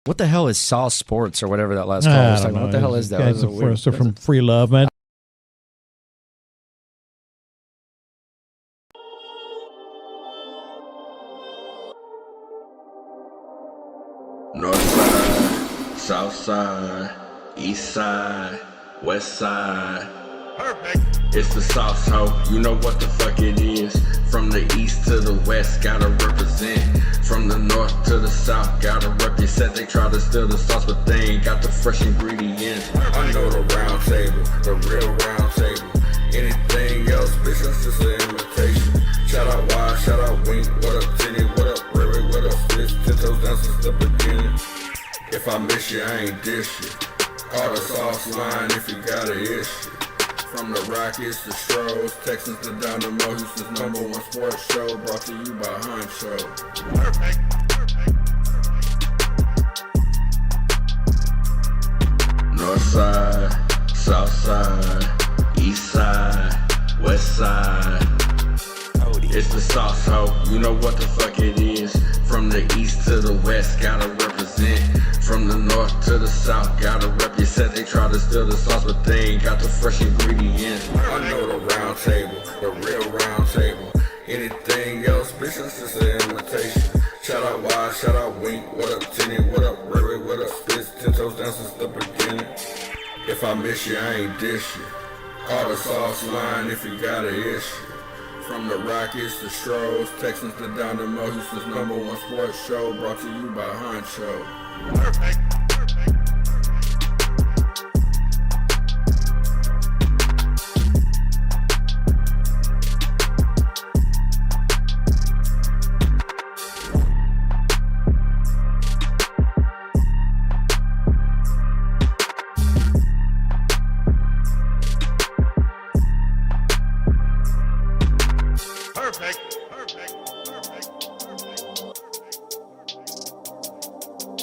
What the hell is Sauce Sports or whatever that last call I was don't talking know. about? What the hell is that? Guys That was a weird- from Free Love, man. North side, south side, east side, west side. Perfect. It's the sauce ho, you know what the fuck it is. From the east to the west, gotta represent. From the north to the south, gotta represent. They try to steal the sauce, but they ain't got the fresh ingredients. I know the round table, the real round table. Anything else, bitch, that's just an imitation. Shout out Wide, shout out Wink, what up Titty, what up Riri, what up Stitch, 10 toes down since the beginning. If I miss you, I ain't dish you. Call the sauce line if you got an issue. From the Rockies to Stros, Texans to Dynamo, Houston's #1 sports show, brought to you by Honcho. Perfect. North side, south side, east side, west side. It's the sauce ho, you know what the fuck it is. From the east to the west, gotta represent. From the north to the south, gotta represent. They try to steal the sauce, but they ain't got the fresh ingredients. I know the round table, the real round table. Anything else, bitch, that's just an imitation. Shout out Wide, shout out Wink, what up Titty, what up Riri, what up Spitz, 10 toes down since the beginning. If I miss you, I ain't dish you. Call the sauce line if you got an issue. From the Rockies to Stros, Texans to Dynamo, Houston's #1 sports show, brought to you by Honcho. Perfect.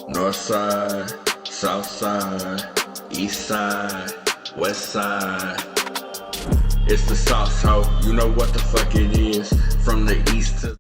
North side, south side, east side, west side. It's the sauce ho, you know what the fuck it is. From the east to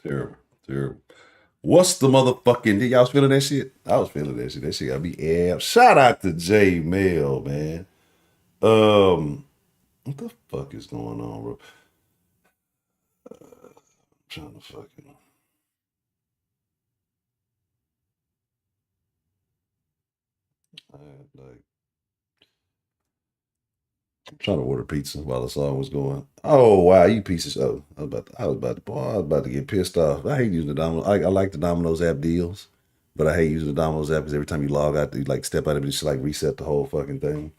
Terrible. Terrible. What's the motherfucking deal? Y'all was feeling that shit? I was feeling that shit. That shit got me amped. Shout out to J Mail, man. What the fuck is going on, bro? I'm trying to fucking. Like, I'm trying to order pizza while the song was going. Oh wow, you pieces! Oh, I was about to get pissed off. I hate using the Domino's. I like the Domino's app deals, but I hate using the Domino's app because every time you log out, you like step out of it, just like reset the whole fucking thing.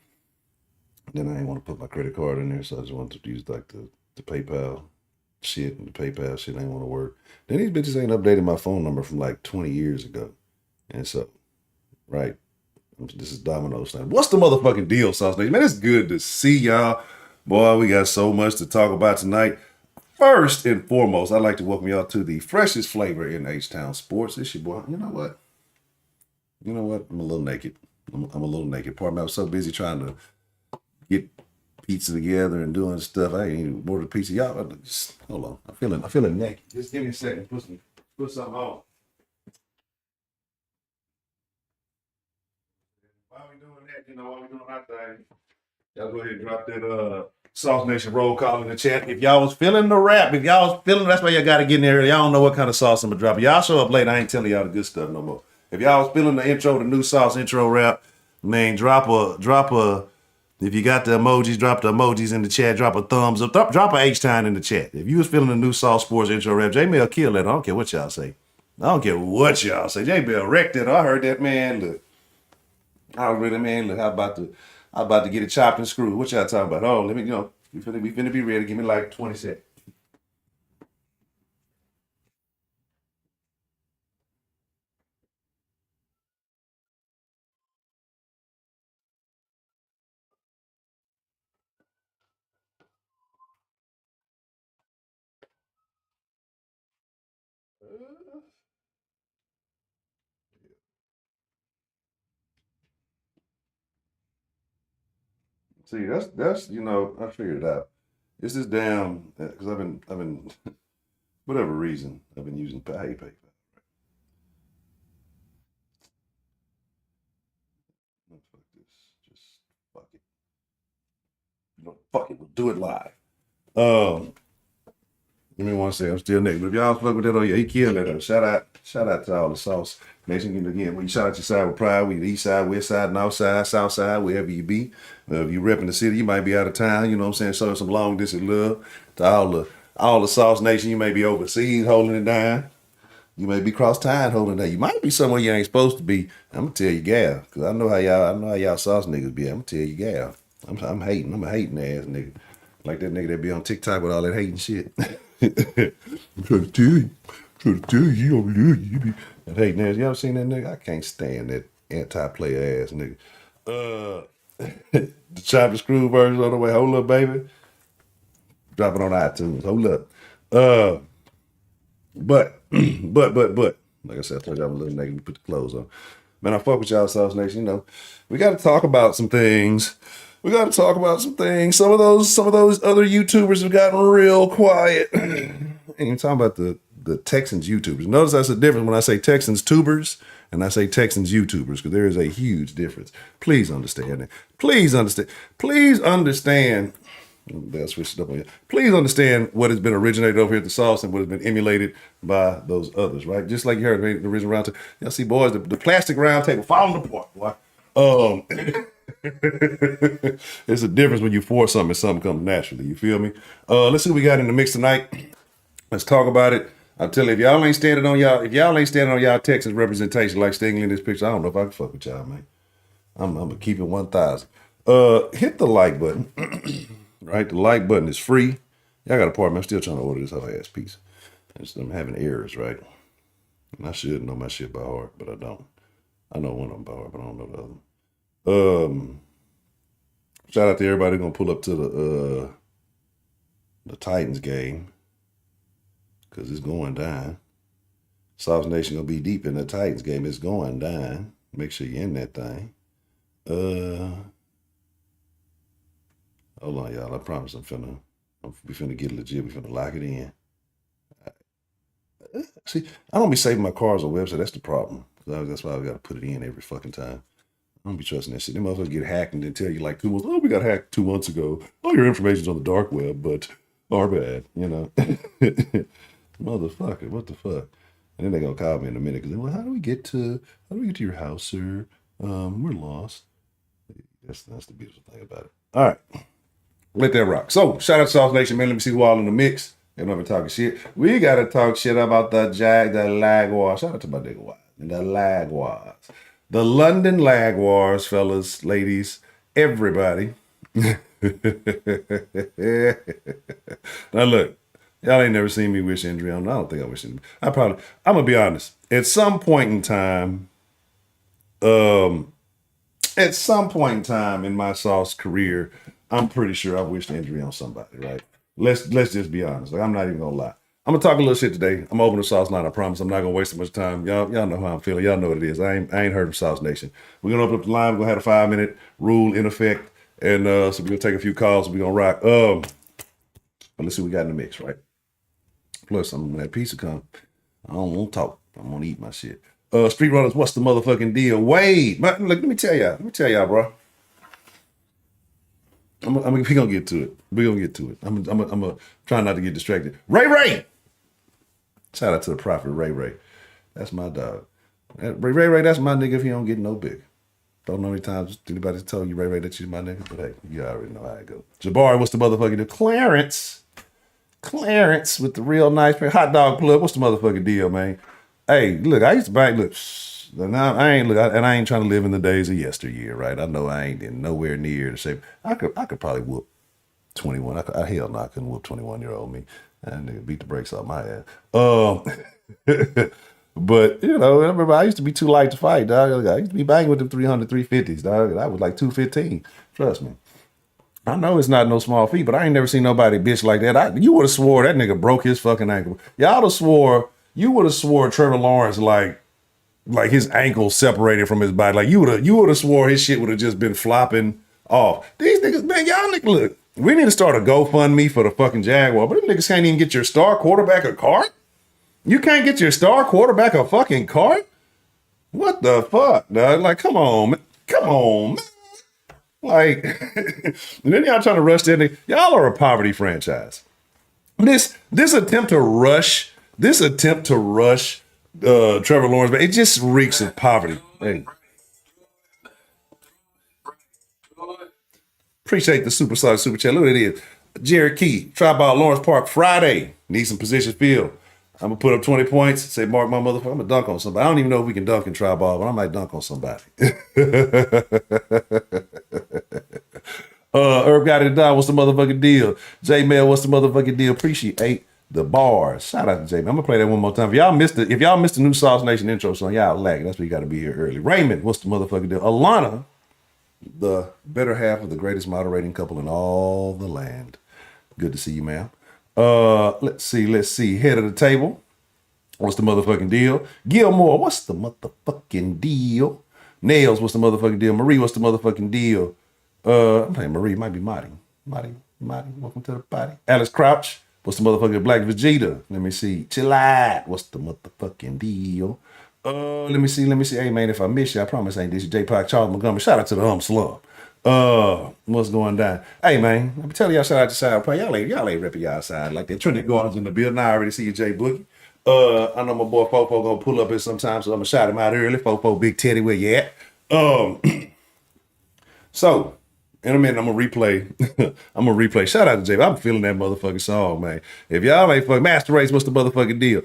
Then I didn't want to put my credit card in there, so I just wanted to use like the PayPal shit, and the PayPal shit ain't want to work. Then these bitches ain't updated my phone number from like 20 years ago, and so right. This is Domino's thing. What's the motherfucking deal, Sauce Nation? Man, it's good to see y'all. Boy, we got so much to talk about tonight. First and foremost, I'd like to welcome y'all to the freshest flavor in H-Town sports. It's your boy. You know what? I'm a little naked. I'm a little naked. Pardon me, I was so busy trying to get pizza together and doing stuff. I ain't even ordered pizza. Y'all, just hold on. I'm feeling naked. Just give me a second. Put something on. While we doing that, while we doing our thing, y'all go ahead and drop that Sauce Nation roll call in the chat. If y'all was feeling the rap, that's why y'all got to get in there. Y'all don't know what kind of sauce I'm gonna drop. Y'all show up late. I ain't telling y'all the good stuff no more. If y'all was feeling the intro, the new sauce intro rap, man, drop a. If you got the emojis, drop the emojis in the chat. Drop a thumbs up. Drop a H-time in the chat. If you was feeling the new Sauce Sports intro rap, J-Mail killed that. I don't care what y'all say. J-Mail wrecked it. I heard that, man. Look. I was really, man, look, I about to get it chopped and screwed. What y'all talking about? Oh, let me, we finna be ready. Give me like 20 seconds. See, that's I figured it out. It's this damn because I've been whatever reason I've been using how you pay. Fuck this. Just fuck it. Fuck it. We'll do it live. Give me one second. I'm still Nick. But if y'all fuck with that, he killed that. Shout out to all the sauce nation. Again, when you shout out your side with pride, we the east side, west side, north side, south side, wherever you be. If you repping the city, you might be out of town. You know what I'm saying? Show some long distance love to all the sauce nation. You may be overseas holding it down. You may be cross town holding it down. You might be somewhere you ain't supposed to be. I'm gonna tell you, gal, because I know how y'all sauce niggas be. I'm gonna tell you, gal. I'm hating. I'm a hating ass nigga. Like that nigga that be on TikTok with all that hating shit. I'm trying to tell you, you don't live, you be that hating ass. You ever seen that nigga? I can't stand that anti-player ass nigga. The Chopper Screw version on the way. Hold up, baby. Drop it on iTunes. Hold up. But, like I said, I told y'all I'm a little negative. Put the clothes on. Man, I fuck with y'all, Sauce Nation. You know, we got to talk about some things. Some of those other YouTubers have gotten real quiet. Ain't talking about the Texans YouTubers. Notice that's the difference when I say Texans tubers and I say Texans YouTubers, because there is a huge difference. Please understand that. Please understand. That's switched it up on you. Please understand what has been originated over here at the Sauce and what has been emulated by those others, right? Just like you heard the original round table. Y'all see, boys, the plastic round table falling apart, boy. It's a difference when you force something and something comes naturally. You feel me? Let's see what we got in the mix tonight. Let's talk about it. I'm telling you, if y'all ain't standing on y'all Texas representation like Stingley in this picture, I don't know if I can fuck with y'all, man. I'm gonna keep it 1,000. Hit the like button. Right? The like button is free. Y'all got a part, man. I'm still trying to order this whole ass piece. I'm having errors, right? And I should know my shit by heart, but I don't. I know one of them by heart, but I don't know the other one. Shout out to everybody gonna pull up to the Titans game, because it's going down. Sauce Nation gonna be deep in the Titans game. It's going down. Make sure you're in that thing. Hold on, y'all. I promise we finna get legit. We finna lock it in. See, I don't be saving my cars on website. That's the problem. That's why I got to put it in every fucking time. I don't be trusting that shit. Them motherfuckers get hacked and then tell you like 2 months, we got hacked 2 months ago. All your information's on the dark web, but our bad, you know. Motherfucker, what the fuck? And then they gonna call me in a minute because well, how do we get to your house, sir? We're lost. That's the beautiful thing about it. All right. Let that rock. So, shout out to Sauce Nation, man. Let me see who all in the mix. They're not even talking shit. We got to talk shit about the Jaguars. Shout out to my nigga Wild. The Jaguars. The London Jaguars, fellas, ladies, everybody. Now, look, y'all ain't never seen me wish injury on. I don't think I wish injury. I'm going to be honest. At some point in time in my Sauce career, I'm pretty sure I wished injury on somebody, right? Let's just be honest. Like, I'm not even gonna lie. I'm gonna talk a little shit today. I'm gonna open the Sauce line. I promise. I'm not gonna waste so much time. Y'all know how I'm feeling. Y'all know what it is. I ain't heard from Sauce Nation. We're gonna open up the line. We're gonna have a 5-minute rule in effect, and so we're gonna take a few calls. We're gonna rock. But let's see what we got in the mix, right? Plus, when that pizza come, I don't want to talk. I'm gonna eat my shit. Street Runners, what's the motherfucking deal? Wade, look, let me tell y'all, bro. We gonna get to it. I'm gonna try not to get distracted. Ray. Shout out to the prophet Ray. That's my dog. Ray, that's my nigga if he don't get no bigger. Don't know how many times anybody told you, Ray, that you're my nigga, but hey, you already know how it goes. Jabari, what's the motherfucking deal? Clarence with the real nice hot dog plug. What's the motherfucking deal, man? Hey, look, I used to buy, now I ain't trying to live in the days of yesteryear, right? I know I ain't in nowhere near the shape. I could probably whoop 21. Hell no, I couldn't whoop 21-year-old me. That nigga beat the brakes off my ass. But, you know, I remember I used to be too light to fight, dog. I used to be banging with them 300, 350s, dog. I was like 215. Trust me. I know it's not no small feat, but I ain't never seen nobody bitch like that. You would have swore that nigga broke his fucking ankle. Y'all would have swore you would have swore Trevor Lawrence like his ankle separated from his body. Like you would have swore his shit would have just been flopping off. These niggas, man, y'all niggas, look, we need to start a GoFundMe for the fucking Jaguar. But them niggas can't even get your star quarterback a cart. You can't get your star quarterback a fucking cart? What the fuck, dog? Like, come on, man. Come on, man. Like, and then y'all trying to rush that nigga. Y'all are a poverty franchise. This attempt to rush Trevor Lawrence, but it just reeks of poverty. Hey. Appreciate the super chat. Look at it. Jared Key, try ball Lawrence Park Friday. Need some position field. I'm gonna put up 20 points. Say, Mark, my motherfucker, I'm gonna dunk on somebody. I don't even know if we can dunk in try ball, but I might dunk on somebody. Herb got it done. What's the motherfucking deal? J Mail, what's the motherfucking deal? Appreciate the bars. Shout out to J Mail. I'm gonna play that one more time. If y'all missed the new Sauce Nation intro song, y'all lagging. That's why you got to be here early. Raymond, what's the motherfucking deal? Alana, the better half of the greatest moderating couple in all the land. Good to see you, ma'am. Let's see. Head of the table. What's the motherfucking deal? Gilmore, what's the motherfucking deal? Nails, what's the motherfucking deal? Marie, what's the motherfucking deal? I'm saying Marie, might be Marty. Marty, welcome to the party. Alice Crouch, what's the motherfucking Black Vegeta? Let me see. Chillad, what's the motherfucking deal? Let me see. Hey man, if I miss you, I promise I ain't this. J Park, Charles Montgomery. Shout out to the Slum. What's going down? Hey man, let me tell y'all, shout out to Side Play. Y'all ain't ripping y'all side like that. Trinity Gardens in the building. I already see you, Jay Boogie. I know my boy Fofo gonna pull up here sometime, so I'm gonna shout him out early. Fofo, Big Teddy, where you at? So in a minute, I'm gonna replay. Shout out to Jay. I'm feeling that motherfucking song, man. If y'all ain't fucking Master Race, what's the motherfucking deal?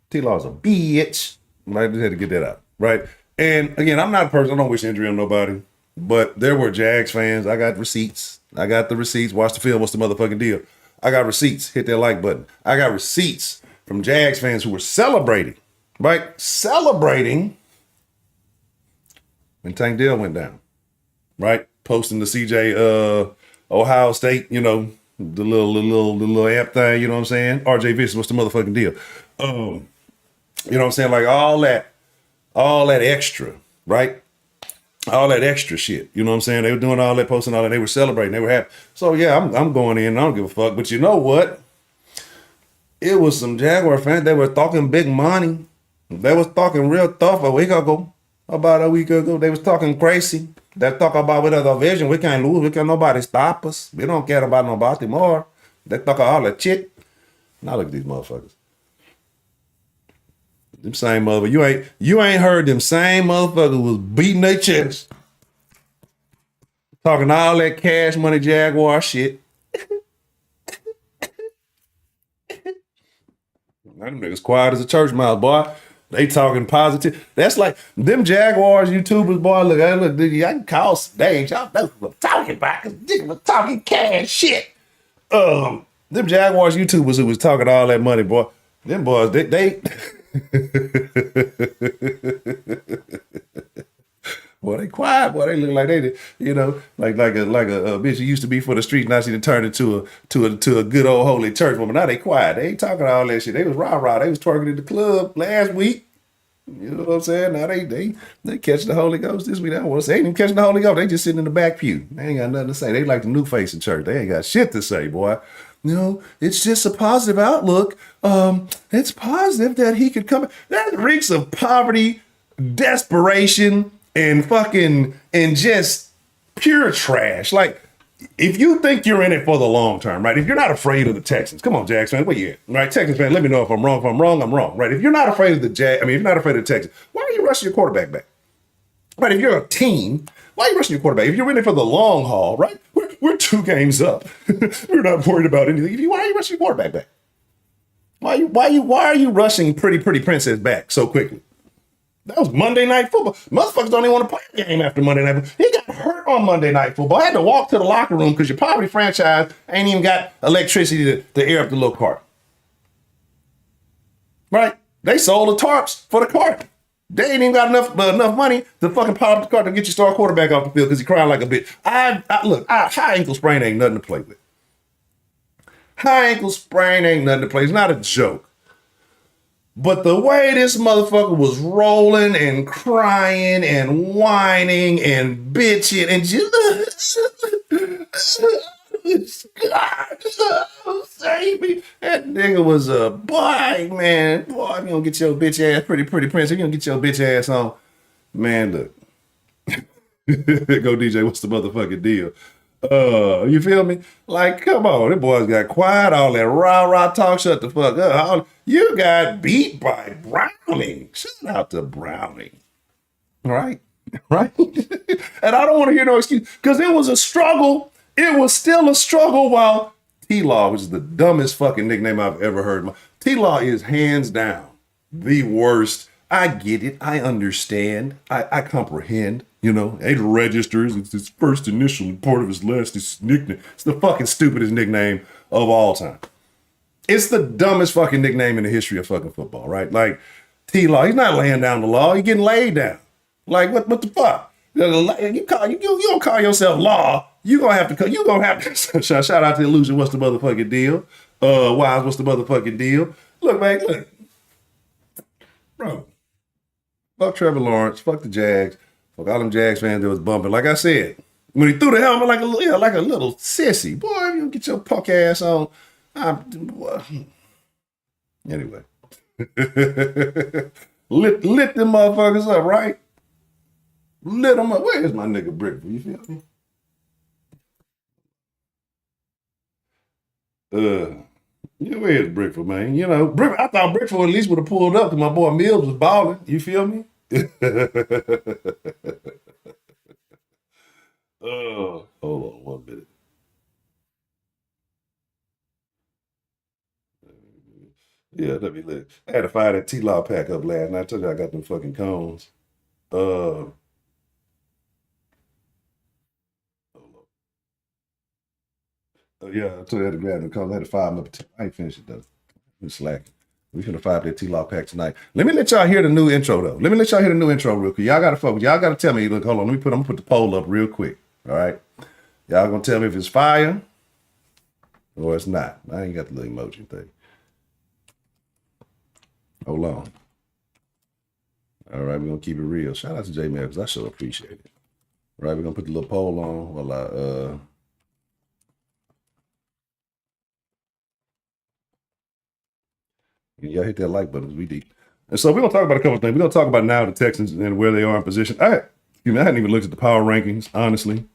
T-Law's a bitch. I just had to get that out, right? And again, I'm not a person, I don't wish injury on nobody, but there were Jags fans. I got receipts. Watch the film. What's the motherfucking deal? I got receipts. Hit that like button. I got receipts from Jags fans who were celebrating, right? Celebrating when Tank Dell went down, right? Posting the CJ Ohio State, you know, the little app thing, you know what I'm saying? RJ Vicious, what's the motherfucking deal? You know what I'm saying? Like all that extra, right? All that extra shit. You know what I'm saying? They were doing all that, posting all that. They were celebrating. They were happy. So yeah, I'm going in. I don't give a fuck. But you know what? It was some Jaguar fans. They were talking big money. They was talking real tough about a week ago. They was talking crazy. They talk about with a division. We can't lose. We can't nobody stop us. We don't care about no Baltimore. They talk all that shit. Now look at these motherfuckers. Them same motherfuckers. You ain't heard them same motherfuckers was beating their chest. Talking all that cash money Jaguar shit. Them niggas quiet as a church mouse, boy. They talking positive. That's like them Jaguars YouTubers, boy. Look, I can call some names. Y'all know what I'm talking about because niggas was talking cash shit. Them Jaguars YouTubers who was talking all that money, boy. Them boys, they boy, they quiet. Boy, they look like they, you know, like a bitch who used to be for the street. Now she done turned into a good old holy church woman. Now they quiet. They ain't talking all that shit. They was rah. They was twerking in the club last week. You know what I'm saying? Now they catch the Holy Ghost this week. I don't want to say they ain't even catching the Holy Ghost. They just sitting in the back pew. They ain't got nothing to say. They like the new face in church. They ain't got shit to say, boy. You know, it's just a positive outlook. It's positive that he could come. That reeks of poverty, desperation, and just pure trash. Like, if you think you're in it for the long term, right? If you're not afraid of the Texans, come on, Jags fan, where you at? Right, Texans fan, let me know if I'm wrong. If I'm wrong, I'm wrong. Right? If you're not afraid of if you're not afraid of the Texans, why are you rushing your quarterback back? Right? If you're a team, why are you rushing your quarterback? If you're in it for the long haul, right? We're 2 games up. We're not worried about anything. Why are you rushing your quarterback back? Why are you rushing pretty princess back so quickly? That was Monday Night Football. Motherfuckers don't even want to play a game after Monday Night Football. He got hurt on Monday Night Football. I had to walk to the locker room because your poverty franchise ain't even got electricity to air up the little cart. Right? They sold the tarps for the cart. They ain't even got enough money to fucking power up the cart to get your star quarterback off the field because he crying like a bitch. High ankle sprain ain't nothing to play with. High ankle sprain ain't nothing to play. It's not a joke. But the way this motherfucker was rolling and crying and whining and bitching and just God, save me. That nigga was a boy, man. Boy, if you don't get your bitch ass, pretty prince, if you don't get your bitch ass on, man, look. Go DJ, what's the motherfucking deal? You feel me? Like, come on, them boys got quiet, all that rah talk, shut the fuck up. You got beat by Browning. Shout out to Browning. Right? Right? And I don't want to hear no excuse, because it was a struggle. It was still a struggle while T-Law, which is the dumbest fucking nickname I've ever heard. T-Law is hands down the worst. I get it. I understand. I comprehend. You know, it registers. It's his first initial and part of his last his nickname. It's the fucking stupidest nickname of all time. It's the dumbest fucking nickname in the history of fucking football, right? Like, T-Law, he's not laying down the law. He's getting laid down. Like, what the fuck? You don't call yourself Law. You gonna have to shout out to Illusion. What's the motherfucking deal? Wise, what's the motherfucking deal? Look, man, look. Bro, fuck Trevor Lawrence, fuck the Jags. Fuck all them Jags fans that was bumping. Like I said, when he threw the helmet like a little sissy, boy, you get your punk ass on. Anyway, lit them motherfuckers up, right? Lit them up. Where's my nigga Brickford? You feel me? Yeah, where's Brickford, man? You know, I thought Brickford at least would have pulled up because my boy Mills was balling. You feel me? Hold on 1 minute. Yeah, let me look. I had to fire that T-Law pack up last night. I told you I got them fucking cones. Hold on. Yeah, I told you I had to grab them cones. I had to fire them up. I ain't finished it though. I'm slacking. We're gonna fire up that T-Law pack tonight. Let me let y'all hear the new intro though. Let me let y'all hear the new intro real quick. Y'all gotta focus. Y'all gotta tell me. Look, hold on. I'm gonna put the poll up real quick. All right. Y'all gonna tell me if it's fire or it's not. I ain't got the little emoji thing. Hold on. All right, we're gonna keep it real. Shout out to J-Man because I sure appreciate it. All right, we're gonna put the little poll on while I y'all hit that like button, we deep. And so we're gonna talk about a couple of things. We're gonna talk about now the Texans and where they are in position. I hadn't even looked at the power rankings, honestly.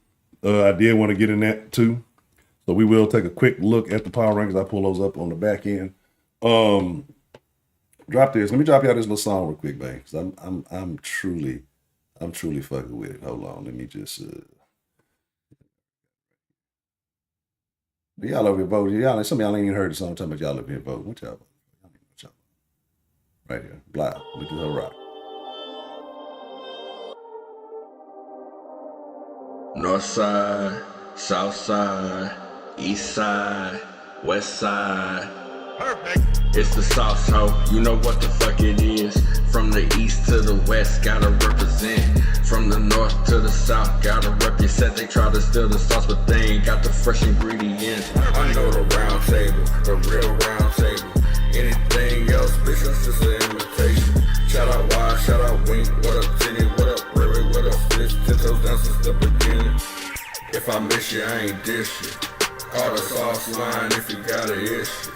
I did want to get in that too. So we will take a quick look at the power rankings. I pull those up on the back end. Drop this. Let me drop y'all this little song real quick, man. Cause I'm truly fucking with it. Hold on. Let me just y'all over here voting. Some of y'all ain't even heard the song. I'm talking about y'all over here voting. What y'all? Right here. Blah. Look at her rock. North side, south side, east side, west side. Perfect. It's the sauce, ho. You know what the fuck it is. From the east to the west, gotta represent. From the north to the south, gotta represent. They try to steal the sauce, but they ain't got the fresh ingredients. I know the round table, the real round table. Anything else, bitch, that's just an invitation. Shout out Wise, shout out Wink. What up, Jenny? What up, Riri? What up, Stitch? 10 toes down since the beginning. If I miss you, I ain't dish you. Call the sauce line if you got an issue.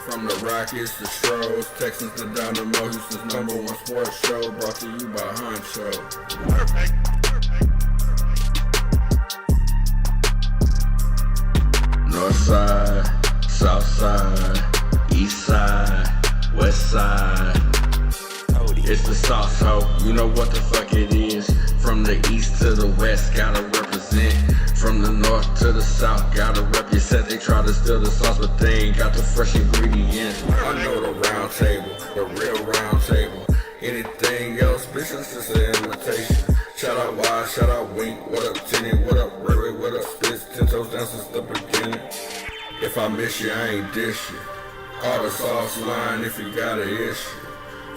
From the Rockies to Stros, Texans to Dynamo, Houston's #1 sports show, brought to you by Honcho. Perfect. North side, south side, east side, west side. It's the sauce, ho. You know what the fuck it is. From the east to the west, gotta represent. From the north to the south, gotta represent. They try to steal the sauce, but they ain't got the fresh ingredients. I know the round table, the real round table. Anything else, bitch, that's just an invitation. Shout out Wise, shout out Wink. What up, Jenny? What up, Riri? What up, Stitch? 10 toes down since the beginning. If I miss you, I ain't dish you. Call the sauce line if you got an issue.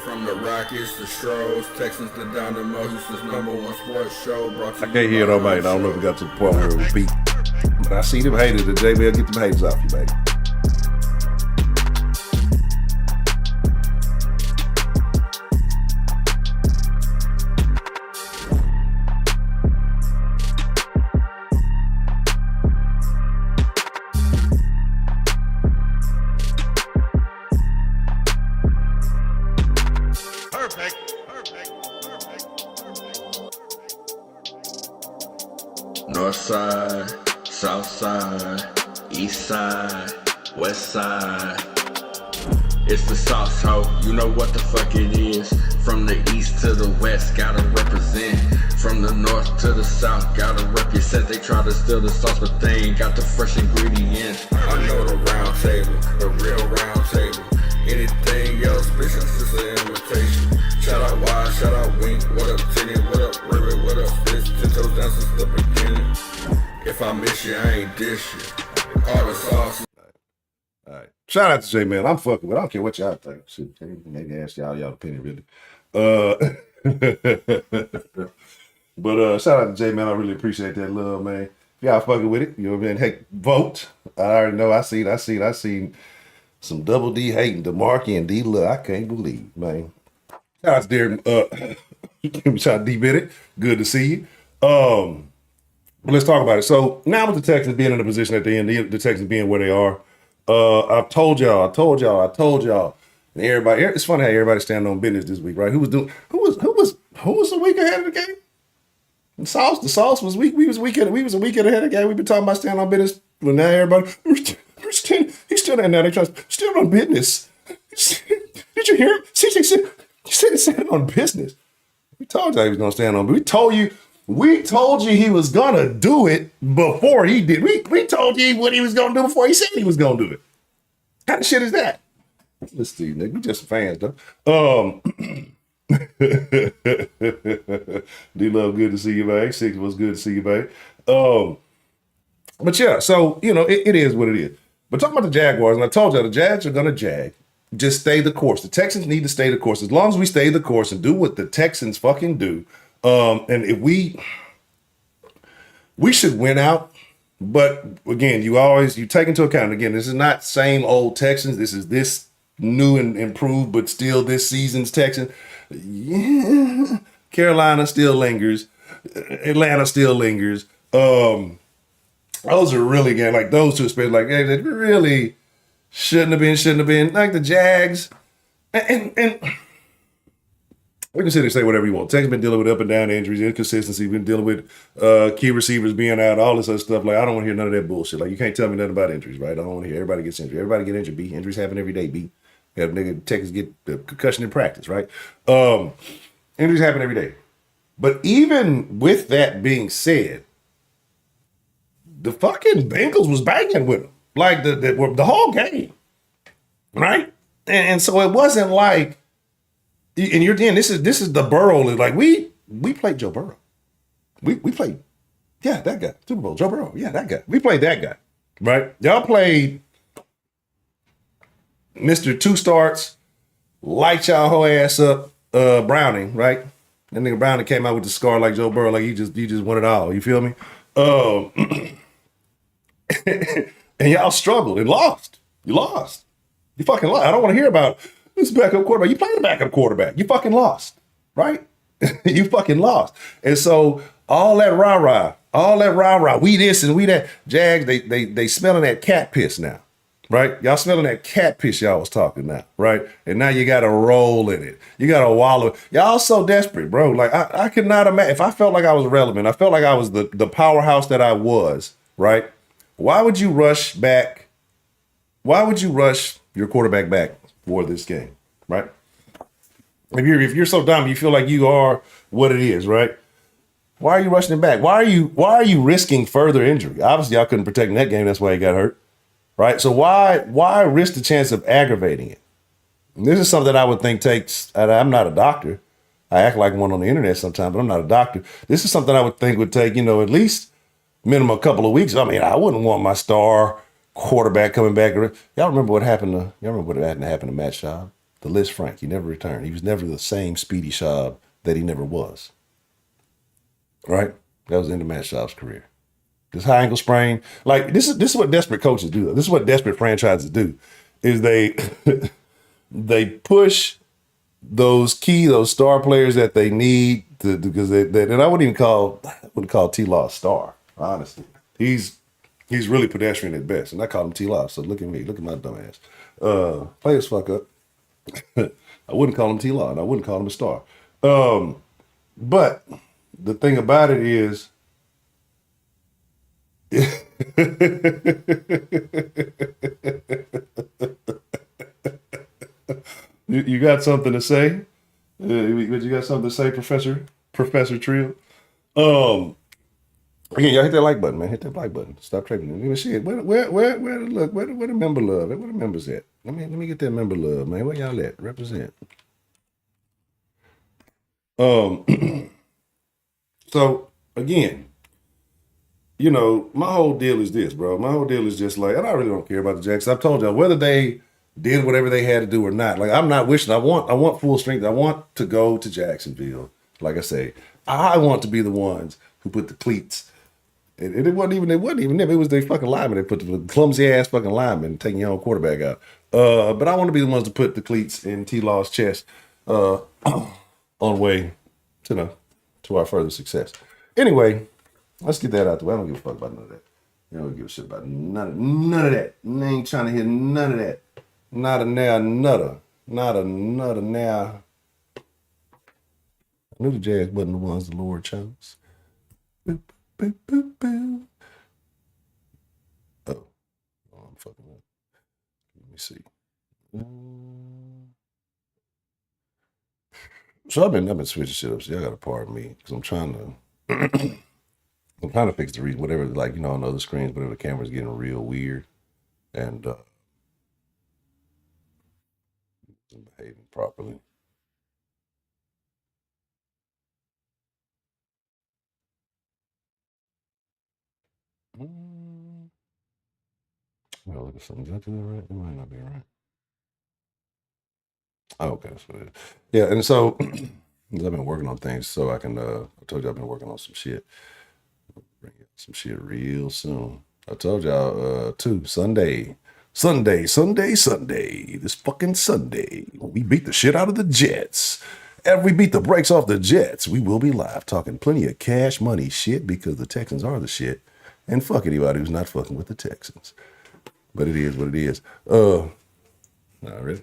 From the Rockies to Stros, Texans to Dynamo, Houston's #1 sports show. Brought to you. I can't hear nobody. I don't know if we got to the point where it was beat. But I see them haters. The JBL, get them haters off you, baby. North side, south side, east side, west side. It's the sauce, ho, you know what the fuck it is. From the east to the west, gotta represent. From the north to the south, gotta represent. They try to steal the sauce, but they ain't got the fresh ingredients. I know the round table, the real round table. Anything else, business is an invitation. Shout out Wide, shout out Wink, what up Tinny, what up Ribbit, what up Fist, 10 toes down since the beginning. If I miss you, I ain't dish you. All the sauce. All right. Shout out to J Man. I'm fucking with. I don't care what y'all think. Shit, maybe ask y'all opinion really. But shout out to J Man. I really appreciate that love, man. If y'all fucking with it, you know what I mean? Heck, vote. I already know. I seen some double D hating DeMarcus and D Love. I can't believe, man. Shout out to Derek. Shout out to D Bennett. Good to see you. Let's talk about it. So now with the Texans being in a position at the end, the Texans being where they are. I've told y'all, and everybody. It's funny how everybody's standing on business this week, right? Who was a week ahead of the game? The sauce was weak. We was a weekend ahead of the game. We've been talking about standing on business. Well, now everybody, he's still there now. They trying still on business. Did you hear him? CJ said he said he's standing on business. We told you he was gonna stand on. We told you he was gonna do it before he did. We told you what he was gonna do before he said he was gonna do it. What kind of shit is that? Let's see, nigga. We just fans, though. D-Love, good to see you, babe. Six was good to see you, babe. But yeah, so, you know, it is what it is. But talking about the Jaguars, and I told y'all the Jags are gonna jag. Just stay the course. The Texans need to stay the course. As long as we stay the course and do what the Texans fucking do, and if we should win out. But again, you take into account, again, this is not same old Texans. This is this new and improved, but still this season's Texans. Yeah. Carolina still lingers. Atlanta still lingers. Those are really, again, like those two, especially, like, hey, they really shouldn't have been. Like the Jags. And we can sit and say whatever you want. Texas been dealing with up and down injuries, inconsistency, been dealing with key receivers being out, all this other stuff. Like, I don't want to hear none of that bullshit. Like, you can't tell me nothing about injuries, right? I don't want to hear everybody gets injured. Everybody get injured, B. Injuries happen every day, B. Have nigga Texas get the concussion in practice, right? Injuries happen every day. But even with that being said, the fucking Bengals was banging with them. Like, the whole game, right? And so it wasn't like, and you're then this is the Burrow. Like we played Joe Burrow. We played, yeah, that guy. Super Bowl, Joe Burrow. Yeah, that guy. We played that guy. Right? Y'all played Mr. Two Starts, light y'all whole ass up, Browning, right? That nigga Browning came out with the scar like Joe Burrow, like you just won it all. You feel me? And y'all struggled and lost. You lost. You fucking lost. I don't want to hear about this backup quarterback. You played a backup quarterback. You fucking lost, right? You fucking lost. And so all that rah-rah, we this and we that. Jags, they smelling that cat piss now, right? Y'all smelling that cat piss y'all was talking now, right? And now you got to roll in it. You got to wallow. Y'all so desperate, bro. Like, I could not imagine. If I felt like I was relevant, I felt like I was the powerhouse that I was, right? Why would you rush back? Why would you rush your quarterback back for this game, right? If you're so dumb, you feel like you are what it is, right? Why are you rushing him back? Why are you risking further injury? Obviously, I couldn't protect in that game. That's why he got hurt, right? So why risk the chance of aggravating it? And this is something that I would think takes. I'm not a doctor. I act like one on the internet sometimes, but I'm not a doctor. This is something I would think would take, at least minimum a couple of weeks. I mean, I wouldn't want my star quarterback coming back. Y'all remember what happened to Matt Schaub? The Liz Frank. He never returned. He was never the same Speedy Schaub that he never was. Right? That was the end of Matt Schaub's career. This high ankle sprain. Like, this is what desperate coaches do. This is what desperate franchises do. Is they they push those star players that they need to, because and I wouldn't call T-Law a star, honestly. He's really pedestrian at best, and I call him T-Law. So look at me, look at my dumb ass. Players fuck up. I wouldn't call him T-Law, and I wouldn't call him a star. But the thing about it is, you got something to say? You got something to say, Professor Trill? Again, y'all hit that like button, man. Hit that like button. Stop trading. Give me shit. Where the member love? Where the members at? Let me get that member love, man. Where y'all at? Represent. So again, you know, my whole deal is this, bro. My whole deal is just like, and I really don't care about the Jags. I've told y'all whether they did whatever they had to do or not. Like, I'm not wishing. I want full strength. I want to go to Jacksonville. Like I say, I want to be the ones who put the cleats. And it wasn't even them. It was the fucking linemen. They put the clumsy ass fucking linemen taking your own quarterback out. But I want to be the ones to put the cleats in T-Law's chest on the way to our further success. Anyway, let's get that out the way. I don't give a fuck about none of that. I don't give a shit about none of that. I ain't trying to hear none of that. Not a now nutter. Not a nutter now. I knew the Jags wasn't the ones the Lord chose. Boop, boop, boop, boop. Oh, I'm fucking up. Let me see. So I've been switching shit up. So y'all gotta pardon me because I'm trying to fix the reason, whatever, like, you know, on other screens, whatever, the camera's getting real weird and behaving properly. Well, look at something. Did I do that right? It might not be right. Oh, okay, that's what it is. Yeah, and so I've been working on things so I can. I told you I've been working on some shit. Bring you some shit real soon. I told y'all too. Sunday. This fucking Sunday, when we beat the shit out of the Jets. After we beat the brakes off the Jets, we will be live talking plenty of cash money shit because the Texans are the shit. And fuck anybody who's not fucking with the Texans. But it is what it is. Not really.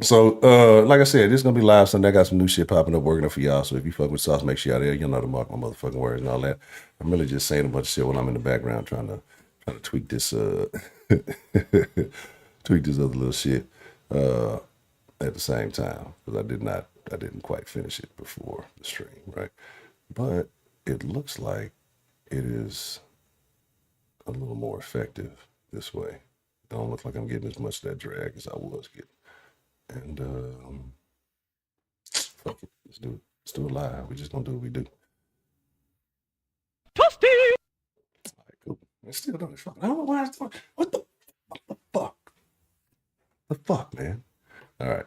So, like I said, this is gonna be live Sunday. I got some new shit popping up, working up for y'all. So if you fuck with Sauce, make sure y'all there. You know to mark my motherfucking words and all that. I'm really just saying a bunch of shit when I'm in the background trying to tweak this tweak this other little shit at the same time because I didn't quite finish it before the stream, right? But it looks like it is a little more effective this way. It don't look like I'm getting as much of that drag as I was getting. And fuck it, let's do it live. We just gonna do what we do. Toasty. All right, cool. It's still doing it. I don't know why it's doing. What the fuck? The fuck, man. All right,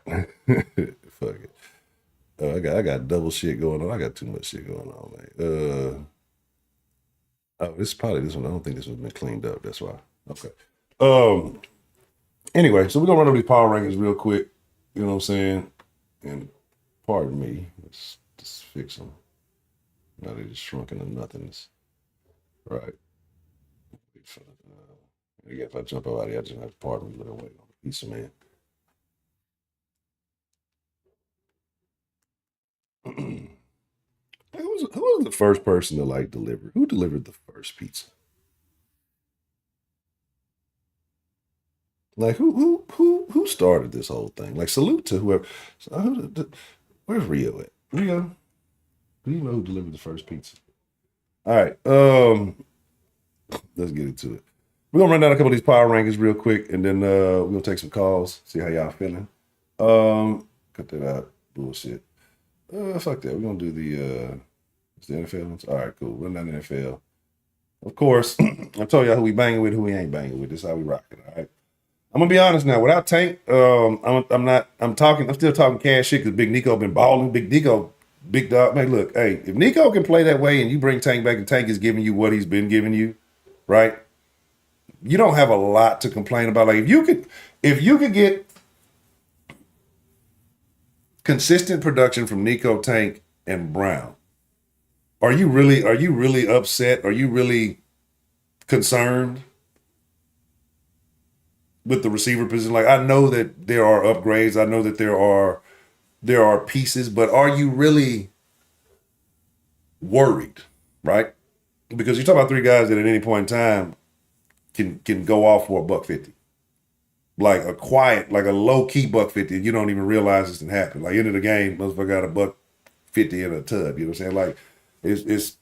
fuck it. I got double shit going on. I got too much shit going on, man. Oh, this is probably this one. I don't think this one's been cleaned up. That's why. Okay. Anyway, so we're gonna run over these power rankings real quick. You know what I'm saying? And pardon me. Let's just fix them. Now they just shrunk into nothingness. Right. Yeah, if I jump out here, I just have to pardon me. Little wait on the piece of man. Who was the first person to like deliver? Who delivered the first pizza? Like who started this whole thing? Like salute to whoever. Where's Rio at? Rio, do you know who delivered the first pizza? All right, let's get into it. We're gonna run down a couple of these power rankings real quick, and then we're gonna take some calls, see how y'all feeling. Cut that out, bullshit. Fuck that. We're gonna do the NFL ones. All right, cool. Run down the NFL. Of course, I told y'all who we banging with, who we ain't banging with. This is how we rock it. All right. I'm gonna be honest now. Without Tank, I'm still talking cash shit because Big Nico been balling. Big Nico, big dog. Man, look, hey, if Nico can play that way and you bring Tank back and Tank is giving you what he's been giving you, right? You don't have a lot to complain about. Like if you could get consistent production from Nico, Tank, and Brown, are you really upset? Are you really concerned? with the receiver position. Like, I know that there are upgrades. I know that there are pieces, but are you really worried, right? Because you talk about three guys that at any point in time can go off for $150. Like a quiet, like a low-key $150, and you don't even realize this can happen. Like, end of the game, motherfucker got $150 in a tub. You know what I'm saying? Like, it's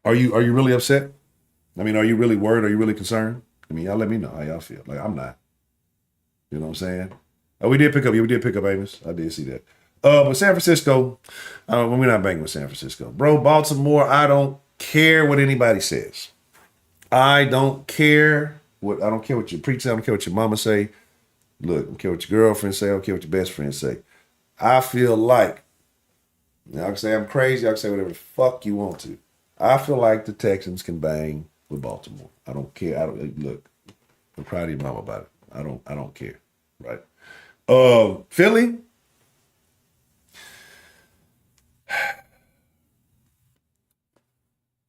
are you really upset? I mean, are you really worried? Are you really concerned? I mean, y'all let me know how y'all feel. Like, I'm not. You know what I'm saying? Oh, we did pick up Amos. I did see that. But San Francisco, we're not banging with San Francisco. Bro, Baltimore, I don't care what anybody says. I don't care what your preacher, I don't care what your mama say. Look, I don't care what your girlfriend say, I don't care what your best friend say. I feel like, y'all can say I'm crazy, y'all can say whatever the fuck you want to. I feel like the Texans can bang with Baltimore. I don't care. Look, I'm proud of your mama about it. I don't care. Right. Philly.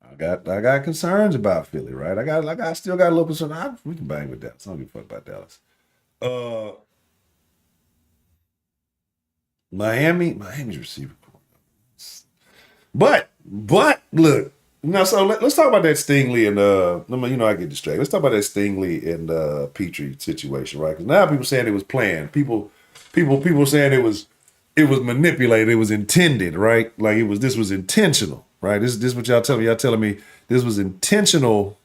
I got concerns about Philly, right? I still got a little concern. We can bang with Dallas. I don't give a fuck about Dallas. Miami's receiver. But look, so let's talk about that Stingley and I get distracted. Let's talk about that Stingley and Petrie situation, right? Because now people saying it was planned. People saying it was manipulated. It was intended, right? Like this was intentional, right? This is what y'all telling me. Y'all telling me this was intentional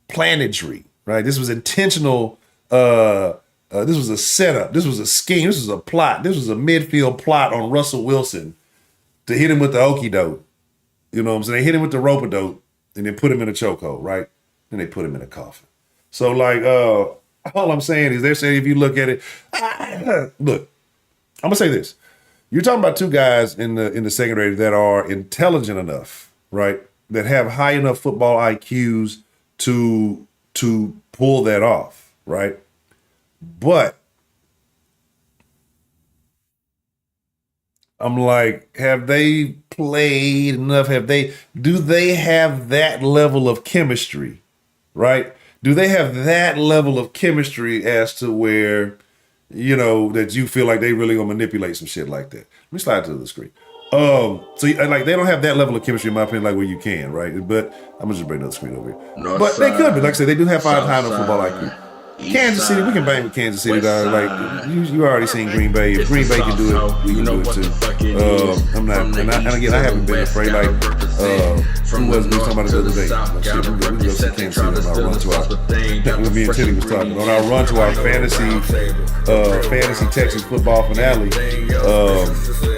planetry, right? This was intentional. This was a setup. This was a scheme. This was a plot. This was a midfield plot on Russell Wilson to hit him with the okie doke. You know what I'm saying? They hit him with the rope-a-dope and then put him in a chokehold, right? And they put him in a coffin. So, like, all I'm saying is they're saying if you look at it, look, I'm gonna say this. You're talking about two guys in the secondary that are intelligent enough, right? That have high enough football IQs to pull that off, right? But I'm like, have they played enough? Do they have that level of chemistry, right? Do they have that level of chemistry as to where, that you feel like they really gonna manipulate some shit like that? Let me slide to the screen. So like they don't have that level of chemistry in my opinion, like where you can, right? But I'm gonna just bring another screen over here. But they could be, like I said, they do have high enough football IQ. Kansas City, we can bang with Kansas City, dog. Like you already seen Green Bay. If Green Bay can do it, we can do it too. I'm not, and again, I haven't been afraid. Like who was we talking about the other day? Shit, we go see Kansas City on our run to our. Me and Teddy was talking on our run to our fantasy Texas football finale.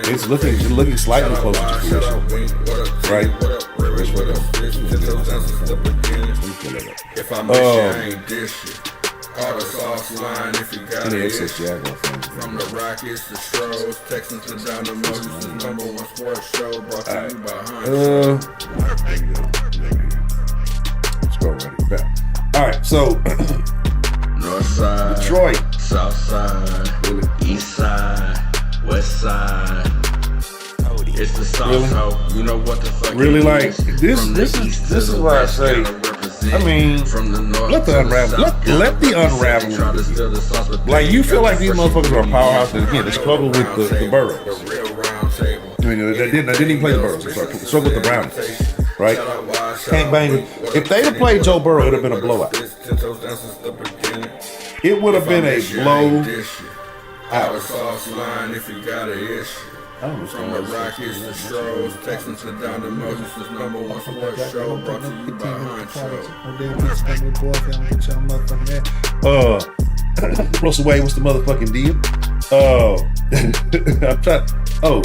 It's looking slightly closer to fruition, right? If I'm I ain't this shit. All the sauce line if you got it. From the Rockets to Stros, Texans to down the Moses, #1 sports show brought to you by honcho. Let's go right back. All right, so North side, Detroit, South side, East side, West side. It's the South, so you know what the fuck. Really, like this is why I say. I mean, let the unravel. Like, you feel like these motherfuckers are a powerhouse, and again, they struggle with the Burrows. I mean, they didn't even play the Burrows. They struggled with the Brownies, right? Can't bang. If they'd have played Joe Burrow, it would have been a blowout. It would have been a blowout. From the Rockets to Stros, Texans to down to Moses, #1 sports show brought to you by honcho. Russell Wade, what's the motherfucking deal? I'm trying.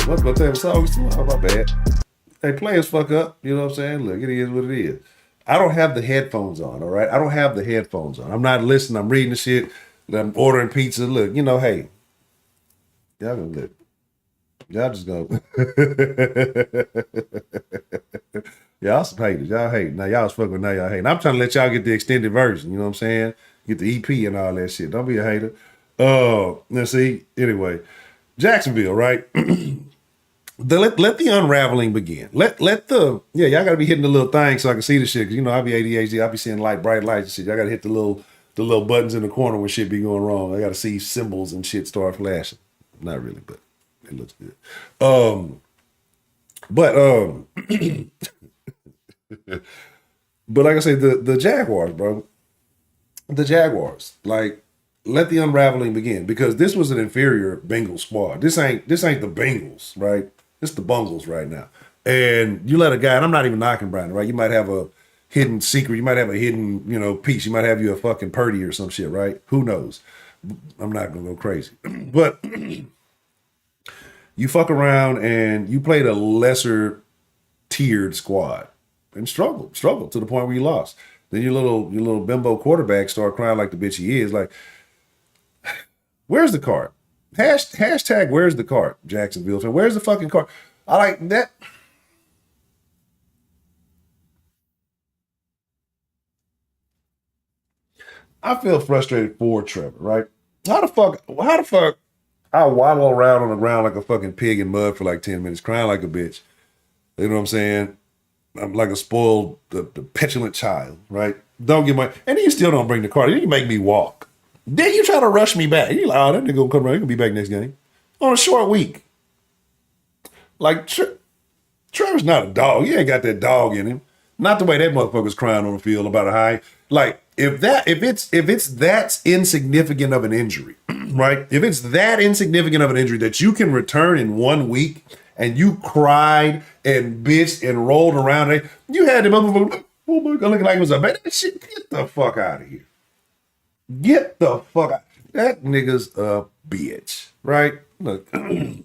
What's my damn song? Oh, my bad. Hey, players fuck up. You know what I'm saying? Look, it is what it is. I don't have the headphones on, all right? I don't have the headphones on. I'm not listening. I'm reading the shit. I'm ordering pizza. Look, hey. Y'all gonna live. Y'all just go. Y'all some haters. Y'all hating. Now y'all was fucking, now y'all hating. I'm trying to let y'all get the extended version. You know what I'm saying? Get the EP and all that shit. Don't be a hater. Let's see. Anyway, Jacksonville, right? Let the unraveling begin. Let the y'all gotta be hitting the little thing so I can see the shit. Cause you know I be ADHD. I be seeing bright lights and shit. Y'all gotta hit the little buttons in the corner when shit be going wrong. I gotta see symbols and shit start flashing. Not really, but it looks good. But like I said, the Jaguars, bro. The Jaguars, like, let the unraveling begin because this was an inferior Bengals squad. This ain't the Bengals, right? It's the Bungles right now. And you let a guy, and I'm not even knocking Brandon, right? You might have a hidden secret. You might have a hidden, piece. You might have you a fucking Purdy or some shit, right? Who knows? I'm not gonna go crazy, but you fuck around and you played a lesser tiered squad and struggled to the point where you lost. Then your little bimbo quarterback start crying like the bitch he is. Like, where's the card? Hashtag where's the card, Jacksonville fan? Where's the fucking card? I like that. I feel frustrated for Trevor, right? How the fuck I waddle around on the ground like a fucking pig in mud for like 10 minutes, crying like a bitch. You know what I'm saying? I'm like a spoiled, the petulant child, right? Don't get my, and then you still don't bring the card. Then you make me walk. Then you try to rush me back. You like, oh, that nigga gonna come around. He gonna be back next game on a short week. Like Trevor's not a dog. He ain't got that dog in him. Not the way that motherfucker's crying on the field about a high. Like if it's that insignificant of an injury, right? If it's that insignificant of an injury that you can return in 1 week. And you cried and bitched and rolled around. You had the motherfucker, oh my God, looking like it was a bad shit. Get the fuck out of here. Get the fuck out. That nigga's a bitch, right? Look,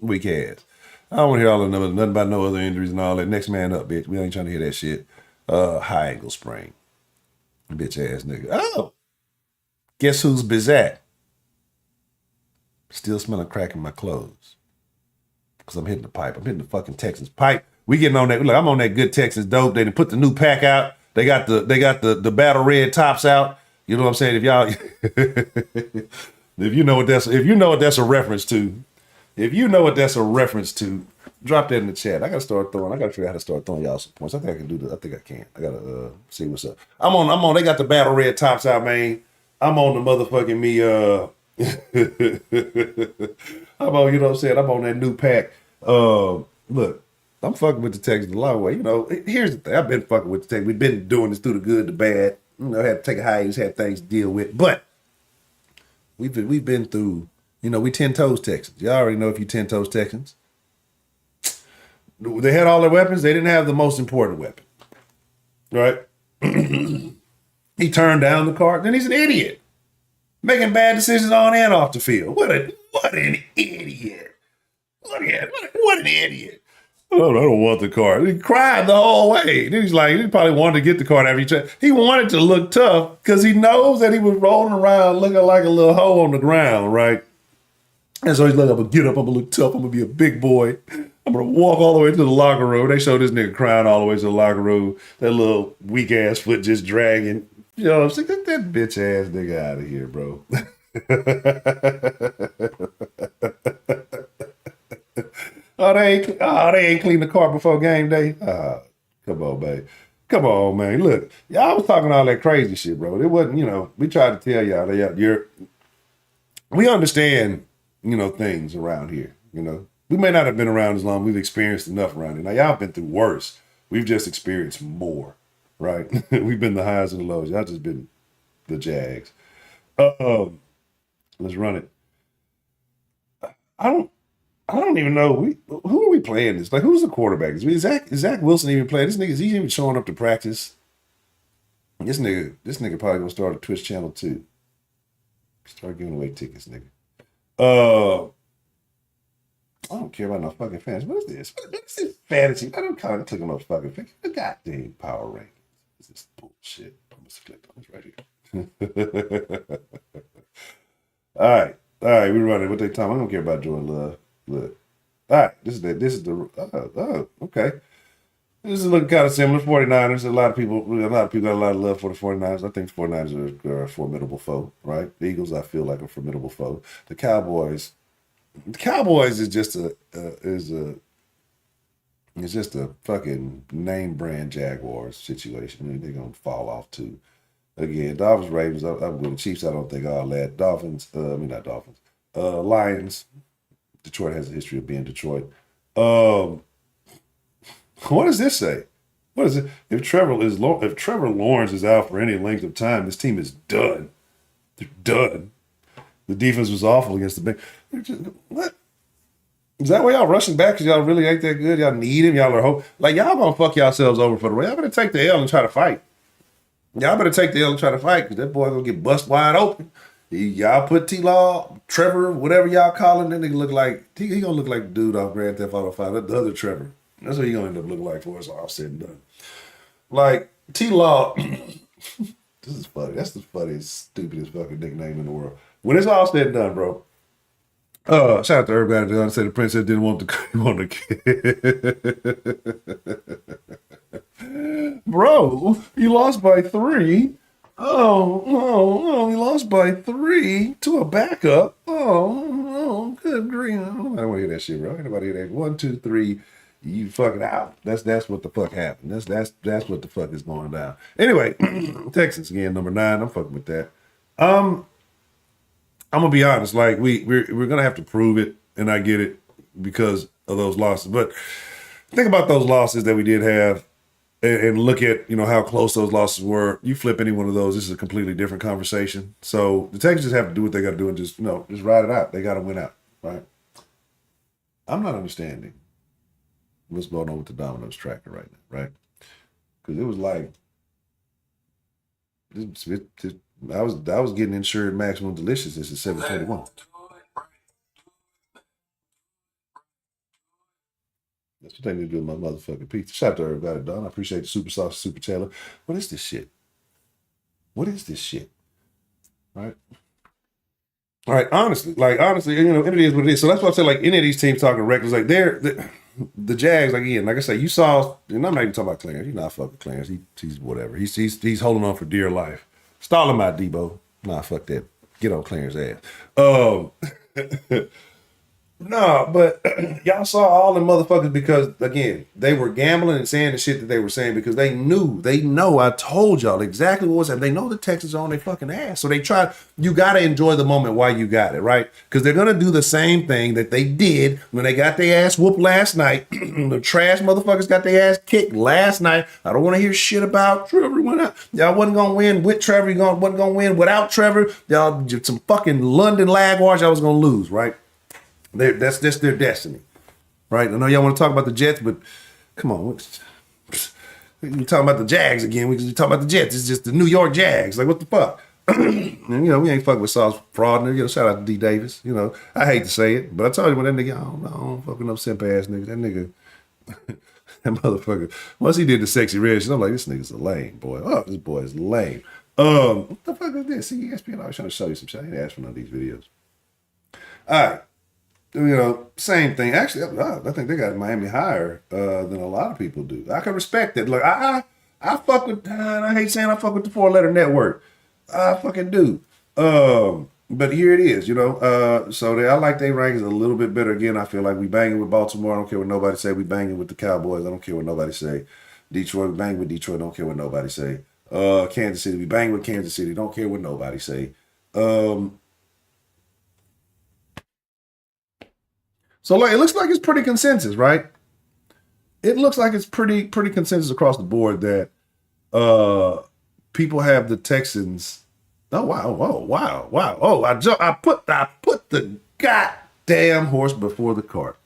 weak ass. I don't want to hear all the numbers, nothing about no other injuries and all that. Next man up, bitch. We ain't trying to hear that shit. High ankle sprain. Bitch ass nigga. Oh, guess who's bizat? Still smelling crack in my clothes. Because I'm hitting the pipe. I'm hitting the fucking Texans pipe. We getting on that. Look, I'm on that good Texans dope. They done put the new pack out. They got the battle red tops out. You know what I'm saying? If y'all if you know what that's a reference to, drop that in the chat. I gotta figure out how to start throwing y'all some points. I think I can do this. I think I can. I gotta see what's up. I'm on they got the battle red tops out, man. I'm on the motherfucking I'm on, you know what I'm saying? I'm on that new pack. Look, I'm fucking with the Texans a long way. Here's the thing. I've been fucking with the Texans. We've been doing this through the good, the bad. Had to take a hiatus, had things to deal with. But we've been through, we 10 toes Texans. Y'all already know if you 10 toes Texans. They had all their weapons. They didn't have the most important weapon. Right? He turned down the card. Then he's an idiot. Making bad decisions on and off the field. What an idiot. Look at what an idiot. Oh, I don't want the card. He cried the whole way. Then he's like, he probably wanted to get the card after he wanted to look tough because he knows that he was rolling around looking like a little hoe on the ground, right? And so he's like, I'm going to get up, I'm going to look tough, I'm going to be a big boy. I'm going to walk all the way to the locker room. They showed this nigga crying all the way to the locker room. That little weak ass foot just dragging. You know what I'm saying? Get that bitch ass nigga out of here, bro. They ain't cleaned the car before game day. Come on, babe. Come on, man. Look, y'all was talking all that crazy shit, bro. It wasn't, we tried to tell y'all that we understand, things around here, We may not have been around as long. We've experienced enough around here. Now, y'all been through worse. We've just experienced more. Right, we've been the highs and the lows. Y'all just been the Jags. Let's run it. I don't even know. Who are we playing this? Like, who's the quarterback? Is Zach Wilson even playing? This nigga, is he even showing up to practice? This nigga probably gonna start a Twitch channel too. Start giving away tickets, nigga. I don't care about no fucking fantasy. What is this? What is this fantasy? I don't kind of click on no fucking thing. The goddamn power rankings. This is bullshit. I'm gonna click on this right here. All right, we're running. What they talking? I don't care about Jordan Love. Look. All right, this is the okay. This is looking kind of similar. 49ers. A lot of people got a lot of love for the 49ers. I think the 49ers are a formidable foe, right? The Eagles, I feel like a formidable foe. The Cowboys is just a It's just a fucking name brand Jaguars situation. I mean, they're gonna fall off too. Again, Dolphins, Ravens. I'm with the Chiefs. I don't think all that. Dolphins. Not Dolphins. Lions. Detroit has a history of being Detroit. What does this say? What is it? If Trevor Lawrence is out for any length of time, this team is done. They're done. The defense was awful against the Bengals. What? Is that why y'all rushing back because y'all really ain't that good? Y'all need him. Y'all are hope. Like, y'all gonna fuck yourselves over for the way. Y'all better take the L and try to fight. Y'all better take the L and try to fight because that boy gonna get bust wide open. Y'all put T-Law, Trevor, whatever y'all call him, that nigga look like, he gonna look like the dude off Grand Theft Auto 5, the other Trevor. That's what he gonna end up looking like for us all said and done. Like, T-Law, this is funny. That's the funniest, stupidest fucking nickname in the world. When it's all said and done, bro, shout out to everybody that said the princess didn't want the kid. Bro, you lost by 3. Oh, he lost by 3 to a backup. Oh, good grief. I don't want to hear that shit, bro. Anybody hear that? 1, 2, 3, you fucking out. That's what the fuck happened. That's what the fuck is going down. Anyway, Texans again, number 9. I'm fucking with that. I'm gonna be honest. Like we're gonna have to prove it, and I get it because of those losses. But think about those losses that we did have. And look at, how close those losses were. You flip any one of those, this is a completely different conversation. So the Texans just have to do what they got to do and just ride it out. They got to win out, right? I'm not understanding what's going on with the Domino's tracker right now, right? Because it was like, I was getting insured maximum deliciousness at 721. That's what they need to do with my motherfucking pizza. Shout out to everybody, Don. I appreciate the super sauce, super tailor. What is this shit? What is this shit? Right? All right, honestly, it is what it is. So that's why I say, like, any of these teams talking reckless, like, the Jags, like, again, like I say, you saw, and I'm not even talking about Clarence. You're not fucking Clarence. He's whatever. He's holding on for dear life. Stall him out, Debo. Nah, fuck that. Get on Clarence's ass. No, but y'all saw all the motherfuckers because, again, they were gambling and saying the shit that they were saying because they know, I told y'all exactly what was happening. They know the Texans are on their fucking ass. So they you got to enjoy the moment while you got it, right? Because they're going to do the same thing that they did when they got their ass whooped last night. The trash motherfuckers got their ass kicked last night. I don't want to hear shit about Trevor went out. Y'all wasn't going to win with Trevor. You wasn't going to win without Trevor. Y'all, some fucking London Jaguars, y'all was going to lose, right? That's their destiny, right? I know y'all want to talk about the Jets, but come on, we talking about the Jags again. We talking about the Jets. It's just the New York Jags. Like, what the fuck? And, we ain't fucking with Sauce Fraud. Shout out to D Davis. I hate to say it, but I told you when that nigga, I don't fucking up simp ass nigga. That nigga, that motherfucker. Once he did the sexy red shit, I'm like, this nigga's a lame boy. Oh, this boy is lame. What the fuck is this? See, ESPN always trying to show you some shit. I ain't asked for none of these videos. All right. Same thing. Actually, I think they got Miami higher than a lot of people do. I can respect that. Look, I fuck with. I hate saying I fuck with the 4-letter network. I fucking do. But here it is. So I like their rankings a little bit better. Again, I feel like we banging with Baltimore. I don't care what nobody say. We banging with the Cowboys. I don't care what nobody say. Detroit, we bang with Detroit. Don't care what nobody say. Kansas City, we bang with Kansas City. Don't care what nobody say. So it looks like it's pretty consensus, right? It looks like it's pretty consensus across the board that people have the Texans. Oh wow! Oh wow! Wow! Oh, I put the goddamn horse before the cart.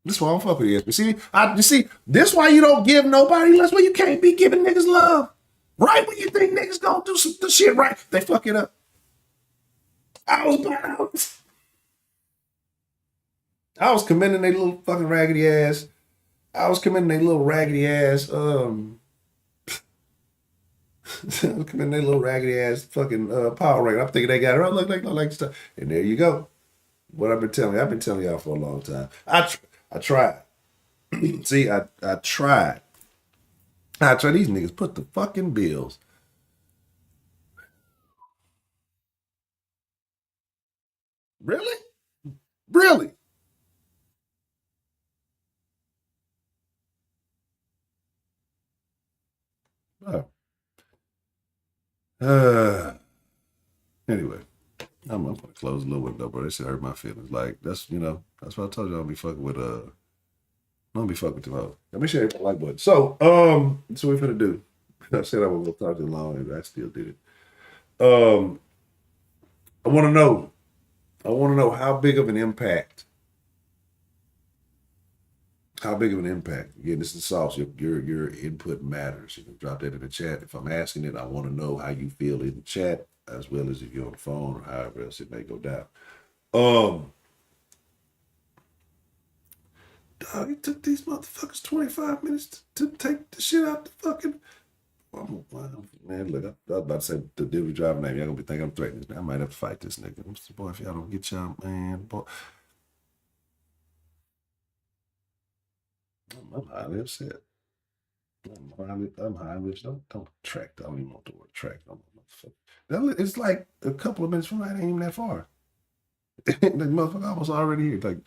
This is why I don't fuck with ESPN. See, this why you don't give nobody. That's why you can't be giving niggas love. Right when you think niggas gonna do some shit right, they fuck it up. I was commending their little fucking raggedy ass. I was commending their little raggedy ass. Fucking power rank. I'm thinking they got it. I look like stuff. And there you go. What I've been telling you. I've been telling y'all for a long time. I tried. See, I tried. I tried. These niggas put the fucking Bills. Really? Oh. Anyway, I'm gonna close a little window, bro. That shit hurt my feelings. Like that's that's what I told you. I don't be fucking with don't be fucking with them hoes. Let me share the like button. So that's what we finna do. I said I was gonna talk too long, and I still did it. I want to know how big of an impact. How big of an impact? Again, this is sauce. Your input matters. You can drop that in the chat. If I'm asking it, I want to know how you feel in the chat, as well as if you're on the phone or however else it may go down. Dog, it took these motherfuckers 25 minutes to take the shit out the fucking. Man, look, I was about to say the dude driving name. Y'all gonna be thinking I'm threatening this. I might have to fight this nigga. Boy, if y'all don't get y'all, man, boy. I'm highly upset. I'm highly upset. Don't track. I don't even want the word track. It's like a couple of minutes from now. It ain't even that far. The motherfucker almost already here. Like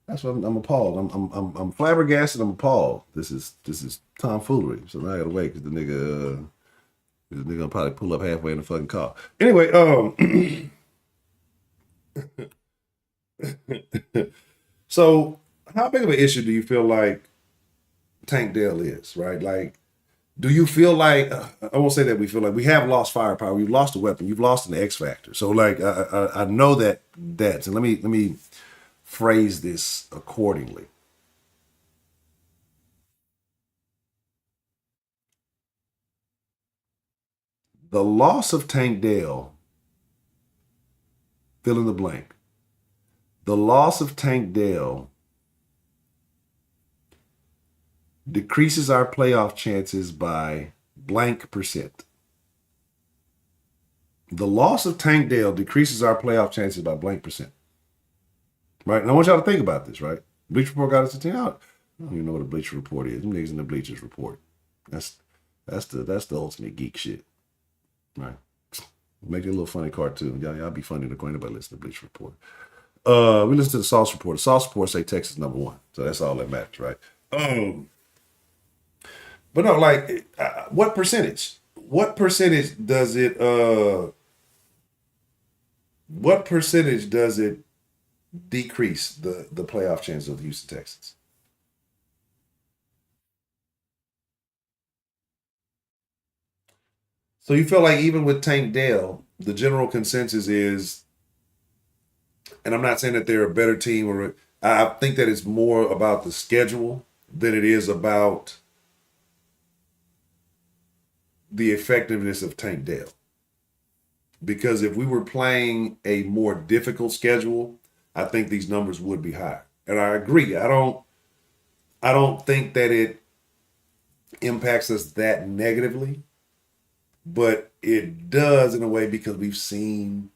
that's what I'm appalled. I'm flabbergasted. I'm appalled. This is tomfoolery. So now I gotta wait because the nigga will probably pull up halfway in the fucking car. Anyway, so how big of an issue do you feel like Tank Dell is, right? Like, do you feel like I won't say that we feel like we have lost firepower, we've lost a weapon, you've lost an X factor. So like I know that's and let me phrase this accordingly. The loss of Tank Dell, fill in the blank. The loss of Tank Dell decreases our playoff chances by blank percent. The loss of Tank Dell decreases our playoff chances by blank percent. Right? And I want y'all to think about this, right? Bleacher Report got us to 10 out. I don't even know what a Bleacher Report is. Them niggas in the Bleachers Report. That's the ultimate geek shit. Right? Make it a little funny cartoon. Y'all be funny and acquainted by listening to Bleacher Report. We listen to the Sauce Report. The Sauce Report say Texas #1. So that's all that matters, right? But no, like, what percentage? What percentage does it? What percentage does it decrease the playoff chances of the Houston Texans? So you feel like even with Tank Dell, the general consensus is, and I'm not saying that they're a better team, or I think that it's more about the schedule than it is about the effectiveness of Tank Dell. Because if we were playing a more difficult schedule, I think these numbers would be higher. And I agree. I don't think that it impacts us that negatively, but it does in a way because we've seen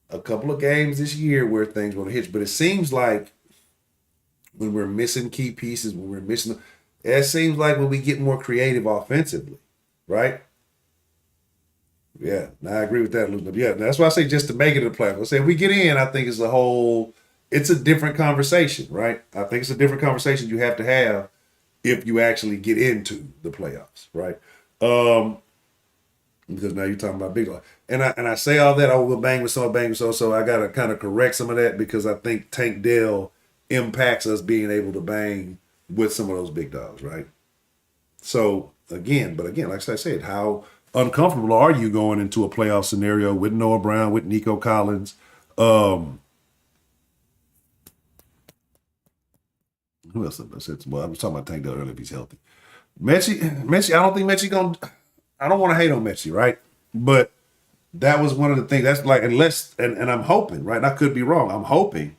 a couple of games this year where things were hitch. But it seems like when we're missing key pieces, when we're missing, it seems like when we get more creative offensively, right? Yeah, I agree with that, Luke. Yeah, that's why I say just to make it a playoff. I say if we get in, I think it's a different conversation, right? I think it's a different conversation you have to have if you actually get into the playoffs, right? Because now you're talking about big life. And I say all that, we'll bang with so, so I got to kind of correct some of that because I think Tank Dell impacts us being able to bang with some of those big dogs, right? So, again, like I said, how uncomfortable are you going into a playoff scenario with Noah Brown, with Nico Collins? Who else? Well, I was talking about Tank Dell earlier if he's healthy. Mechie, I don't think Mechie going to... I don't want to hate on Mechie, right? But that was one of the things. That's like, unless, and I'm hoping, right? And I could be wrong. I'm hoping.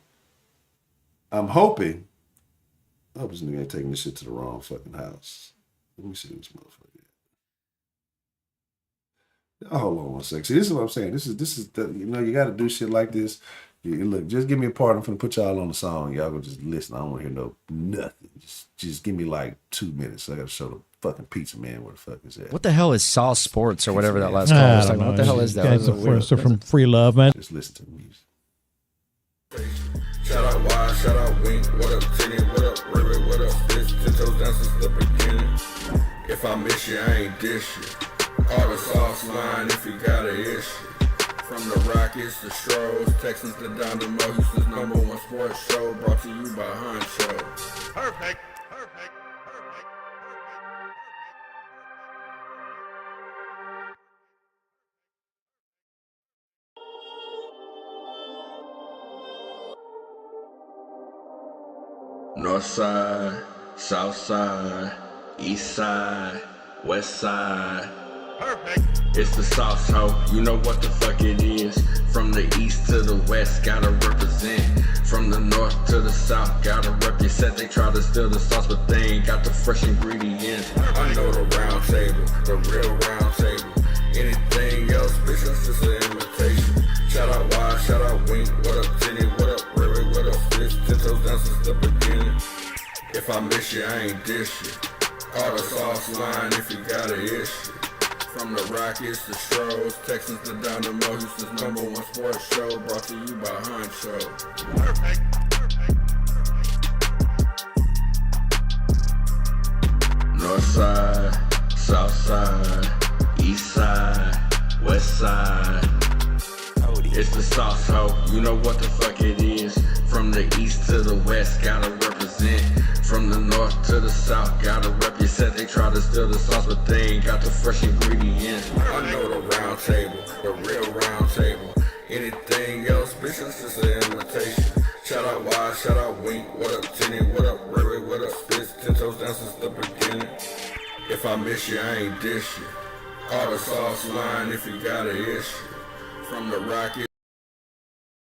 I hope this nigga ain't taking this shit to the wrong fucking house. Let me see this motherfucker. Oh, hold on one second. See, this is what I'm saying. This is the, you got to do shit like this. Look, just give me a part. I'm finna put y'all on the song. Y'all go just listen. I don't want to hear nothing. Just give me like 2 minutes. I got to show the fucking pizza man where the fuck is that. What the hell is Sauce Sports or whatever that last call was talking about? What the hell is that? Guys are from Free Love, man. Just listen to the music. Shout out Wise, shout out Wink, what up Titty, what up River, what up Fist, 10 toes down since the beginning. If I miss you, I ain't dish you. Call the sauce line if you got an issue. From the Rockets, the Stros, Texans, the Dynamo, Houston's #1 sports show, brought to you by Honcho. Perfect. North side, south side, east side, west side. Perfect. It's the sauce, ho. You know what the fuck it is. From the east to the west, gotta represent. From the north to the south, gotta represent. They try to steal the sauce, but they ain't got the fresh ingredients. I know the round table, the real round table. Anything else, bitch, that's just an imitation. Shout out Wide, shout out Wink, what up Jenny, what up Riri, what up Stitch, 10 toes down since the beginning. If I miss you, I ain't dish you. Call the sauce line if you got an issue. From the Rockets, the Stros, Texans, the Dynamo, Houston's #1 sports show, brought to you by Honcho. Perfect. North side, south side, east side, west side. It's the sauce, ho. You know what the fuck it is. From the east to the west, gotta represent. From the north to the south, gotta represent. They try to steal the sauce, but they ain't got the fresh ingredients. I know the round table, the real round table. Anything else, bitch, that's just an imitation. Shout out Wide, shout out Wink, what up Jenny, what up Riri, what up Spitz, 10 toes down since the beginning. If I miss you, I ain't dish you. Call the sauce line if you got an issue. From the Rockets.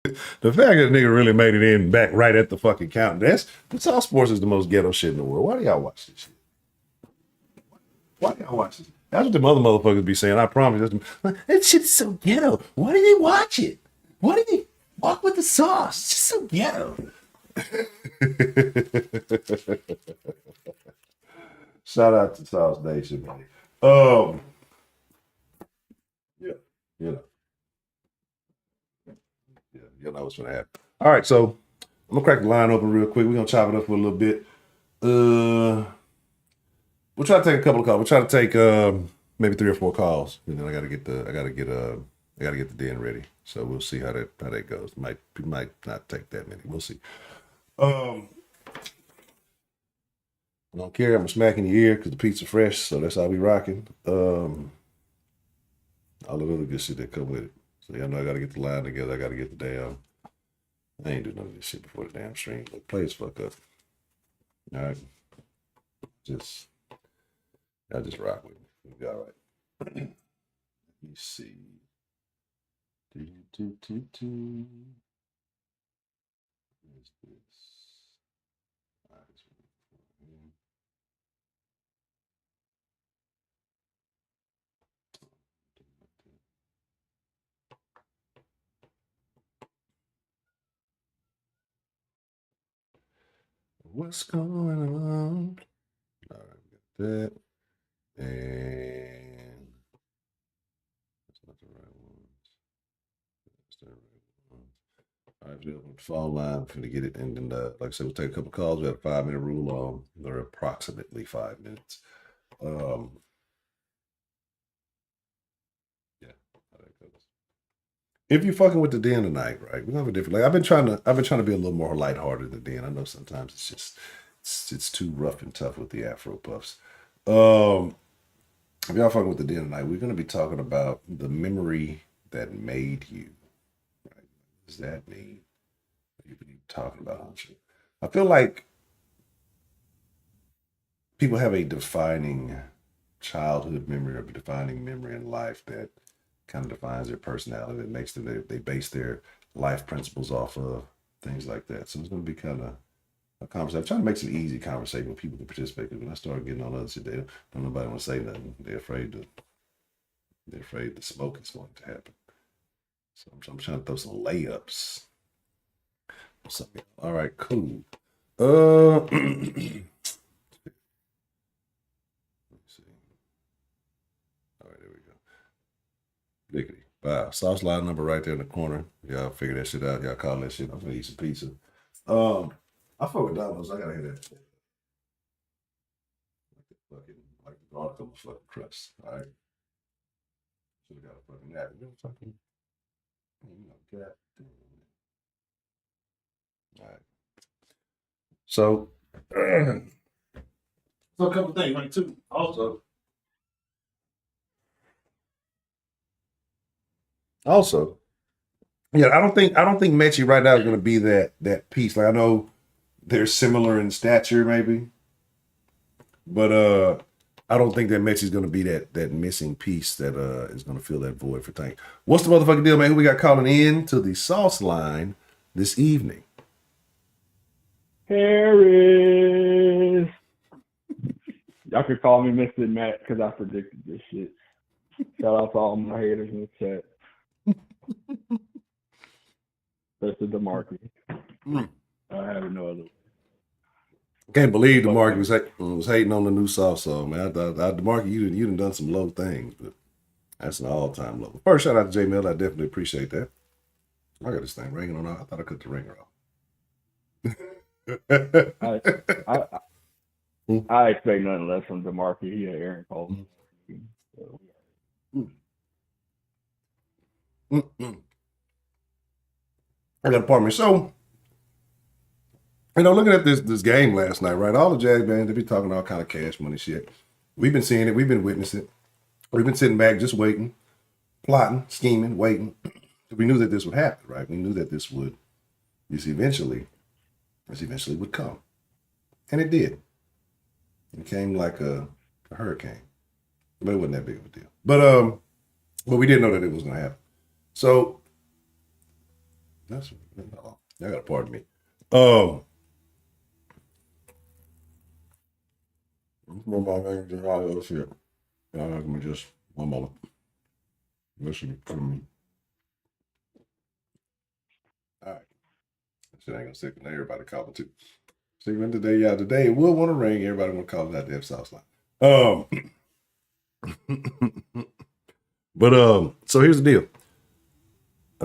The fact that nigga really made it in back right at the fucking count. That's all sports is the most ghetto shit in the world. Why do y'all watch this shit? Why do y'all watch this? That's what the other motherfuckers be saying. I promise. That shit's so ghetto. Why do they watch it? Why do they walk with the sauce? It's just so ghetto. Shout out to Sauce Nation, buddy. Yeah, you know. Yeah, you know what's gonna happen. All right, so I'm gonna crack the line open real quick. We're gonna chop it up for a little bit. We'll try to take a couple of calls. We'll try to take maybe 3 or 4 calls, and then I gotta get the den ready. So we'll see how that goes. Might not take that many. We'll see. I don't care. I'm gonna smack in your ear because the pizza fresh, so that's how we rocking. All the other good shit that come with it. So y'all know I gotta get the line together. I gotta get the damn. I ain't do none of this shit before the damn stream. But play as fuck up. All right. Y'all just rock with me. We'll be all right. Let me see. Where's this? All right. What's going on? All right, we got that. And that's not the right one. That's the right one. All right, we're on the phone line. I'm going to get it. And then, like I said, we'll take a couple calls. We have a 5-minute rule on. They're approximately 5 minutes. Yeah, how that goes. If you're fucking with the den tonight, right? We're gonna have a different. Like I've been trying to be a little more lighthearted than den. I know sometimes it's just it's too rough and tough with the Afro puffs. If y'all fucking with the den tonight, we're gonna be talking about the memory that made you. Right? What does that mean? You've been talking about, aren't you? I feel like people have a defining childhood memory or a defining memory in life that kind of defines their personality, that makes them, they base their life principles off of, things like that. So it's going to be kind of a conversation. I'm trying to make some easy conversation where people can participate. Because when I start getting on other shit, don't nobody want to say nothing. They're afraid the smoke is going to happen. So I'm trying to throw some layups. All right, cool. Let me see. All right, there we go. Lickety. Wow, sauce line number right there in the corner. Y'all figure that shit out. Y'all call that shit. I'm gonna eat some pizza. I fuck with Domino's. I gotta hear that. Fucking Like the article was fucking crust. All right. Should have got a fucking nap. You know something? God. All right. So, so a couple things, like too. Also, yeah, I don't think Mechie right now is going to be that piece. Like I know they're similar in stature, maybe, but I don't think that Mechie's going to be that missing piece that is going to fill that void for Tank. What's the motherfucking deal, man? Who we got calling in to the sauce line this evening? Harris. Y'all could call me Mr. Matt because I predicted this shit. Shout out to all my haters in the chat. Especially DeMarcus. I have no other. Can't believe DeMarcus was hating on the new sauce song, man. DeMarcus, you done some low things, but that's an all-time low. First, shout out to J Mill. I definitely appreciate that. I got this thing ringing on. I thought I cut the ringer off. I expect nothing less from DeMarcus. He had Aaron Cole. I got a partner. So, looking at this game last night, right? All the Jags fans, they be talking all kind of cash money shit. We've been seeing it. We've been witnessing it. We've been sitting back just waiting, plotting, scheming, waiting. We knew that this would happen, right? We knew that this eventually would come. And it did. It came like a hurricane. But it wasn't that big of a deal. But we didn't know that it was going to happen. So, y'all got to pardon me. Give me just one moment. Listen to me. All right. Shit ain't gonna stick with everybody calling too. See, when today it will want to ring. Everybody want to call it that damn sauce line. But so here's the deal.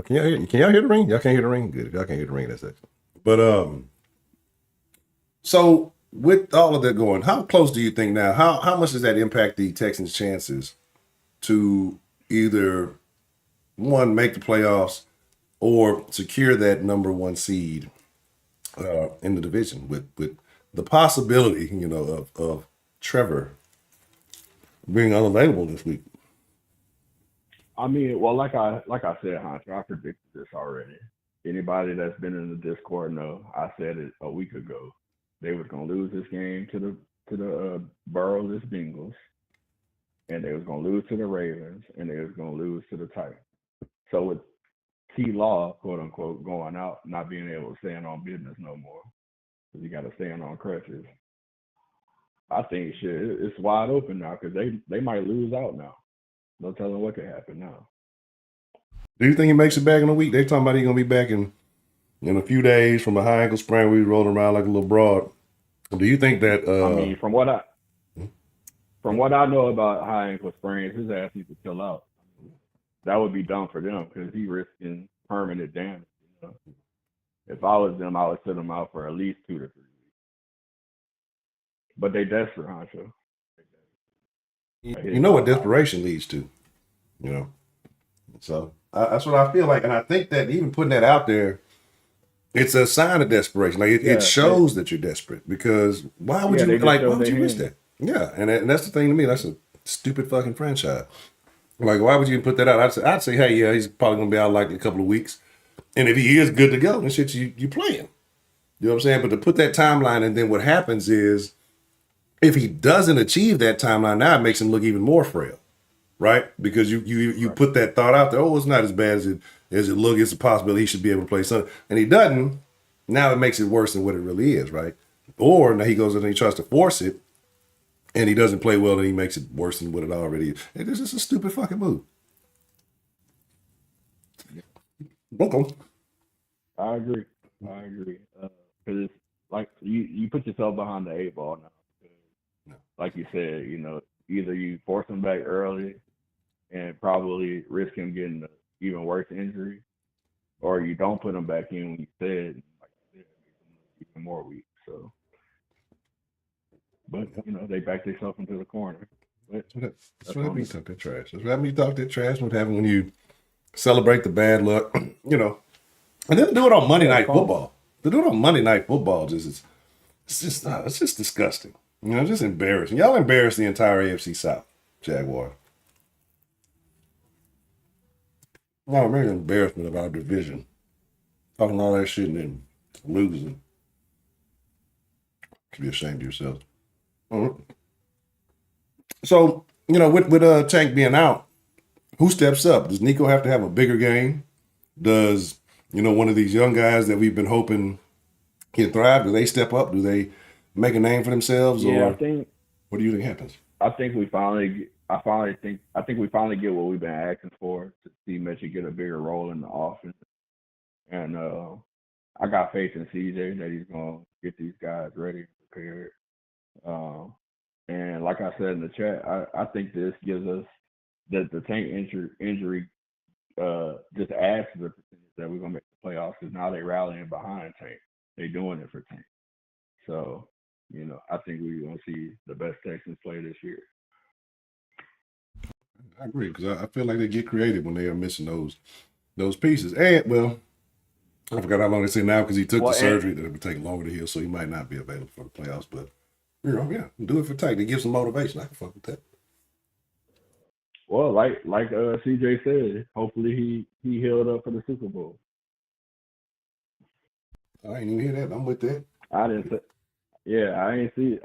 Can y'all hear the ring? Y'all can't hear the ring? Good. If y'all can't hear the ring, that's excellent. But so with all of that going, how close do you think now? How much does that impact the Texans' chances to either one, make the playoffs or secure that number one seed in the division with the possibility, of Trevor being unavailable this week? I mean, well, like I said, Honcho, I predicted this already. Anybody that's been in the Discord know I said it a week ago. They was gonna lose this game to the Burrowless Bengals, and they was gonna lose to the Ravens, and they was gonna lose to the Titans. So with T Law, quote unquote, going out, not being able to stand on business no more, because you got to stand on crutches. I think shit, it's wide open now because they might lose out now. No telling what could happen now. Do you think he makes it back in a week? They talking about he's gonna be back in a few days from a high ankle sprain where he's rolling around like a little broad. Do you think that? I mean, from what I know about high ankle sprains, his ass needs to chill out. That would be dumb for them because he risking permanent damage. If I was them, I would sit him out for at least 2 to 3 weeks. But they desperate, Honcho. You know what desperation leads to, So that's what I feel like, and I think that even putting that out there, it's a sign of desperation. Like it shows that you're desperate because why would you risk that? Yeah, and that's the thing to me. That's a stupid fucking franchise. Like, why would you even put that out? I'd say, hey, yeah, he's probably gonna be out like a couple of weeks, and if he is good to go, then shit, you playing. You know what I'm saying? But to put that timeline, and then what happens is, if he doesn't achieve that timeline, now it makes him look even more frail, right? Because you put that thought out there. Oh, it's not as bad as it look. It's a possibility he should be able to play something, and he doesn't. Now it makes it worse than what it really is, right? Or now he goes in and he tries to force it, and he doesn't play well, and he makes it worse than what it already is. And it's just a stupid fucking move. Okay. I agree. Because it's like you put yourself behind the 8 ball now. Like you said, either you force him back early and probably risk him getting an even worse injury, or you don't put him back in when you said, like you said, even more weak. So But they backed themselves into the corner. But That's what happens. You talk that trash. That's what happens. You talk that trash. What happens when you celebrate the bad luck? And then do it on Monday Night Football. To do it on Monday Night Football it's just disgusting. Just embarrassing. Y'all embarrassed the entire AFC South, Jaguar. No, really embarrassment of our division. Talking all that shit and then losing. You should be ashamed of yourself. So, with Tank being out, who steps up? Does Nico have to have a bigger game? Does, one of these young guys that we've been hoping can thrive, do they step up? Do they make a name for themselves? Yeah, or I think. What do you think happens? I think we finally get what we've been asking for, to see Mitchell get a bigger role in the offense. And I got faith in CJ that he's gonna get these guys ready and prepared. And like I said in the chat, I think this gives us that the Tank injury just adds to the percentage that we're gonna make the playoffs, because now they're rallying behind Tank. They're doing it for Tank. So, I think we're gonna see the best Texans play this year. I agree, because I feel like they get creative when they are missing those pieces. And well, I forgot how long they say now, because he took the surgery that it would take longer to heal, so he might not be available for the playoffs. But do it for Tank. It gives some motivation. I can fuck with that. Well, like CJ said, hopefully he healed up for the Super Bowl. I ain't even hear that. I'm with that. I didn't say. Yeah, I ain't say it.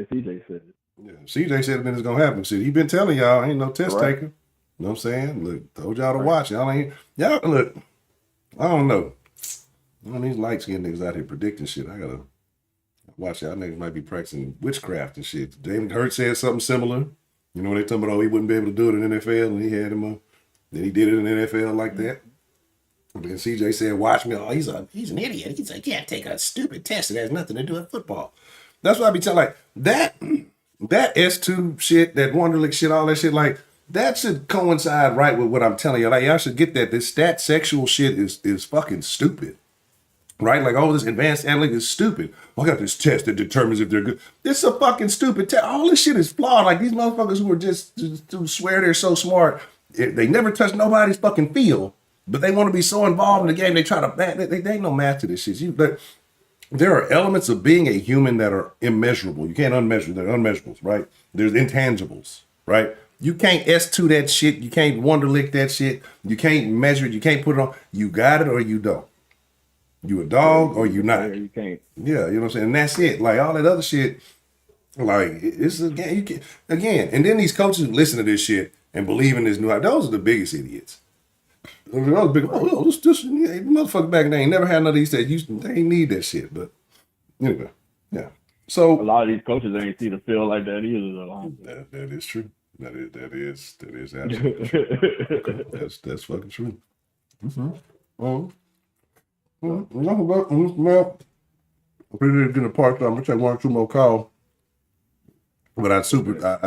CJ said it. Yeah, CJ said it's gonna happen. See, he been telling y'all ain't no test taker. You know what I'm saying? Look, told y'all to watch. Y'all look. I don't know. These light skinned niggas out here predicting shit. I gotta watch. Y'all niggas might be practicing witchcraft and shit. David Hurt said something similar. When they talking about he wouldn't be able to do it in the NFL, and he had him then he did it in the NFL like that. And then CJ said, watch me. Oh, he's an idiot. He's like, can't take a stupid test. It has nothing to do with football. That's what I be telling, like, that S2 shit, that Wonderlic shit, all that shit, like, that should coincide right with what I'm telling you. Like, y'all should get that. This stat sexual shit is fucking stupid. Right? Like, this advanced analytics is stupid. I got this test that determines if they're good. It's a fucking stupid test. All this shit is flawed. Like, these motherfuckers who are just who swear they're so smart, they never touch nobody's fucking field, but they want to be so involved in the game, they try to, they ain't no math to this shit. But there are elements of being a human that are immeasurable. You can't unmeasure. They're unmeasurables, right? There's intangibles, right? You can't S2 that shit. You can't Wonderlic that shit. You can't measure it. You can't put it on. You got it or you don't. You a dog or you not. You can't. Yeah, you know what I'm saying? And that's it. Like, all that other shit, like, it's again, you can, again. And then these coaches who listen to this shit and believe in this new, those are the biggest idiots. Those big, this motherfucker back then ain't never had none of these things. They ain't need that shit. But anyway, yeah. So a lot of these coaches ain't see the field like that either. That is true. That is absolutely true. That's fucking true. Mm-hmm. Well, we're gonna park. I'm gonna take one or two more calls. But I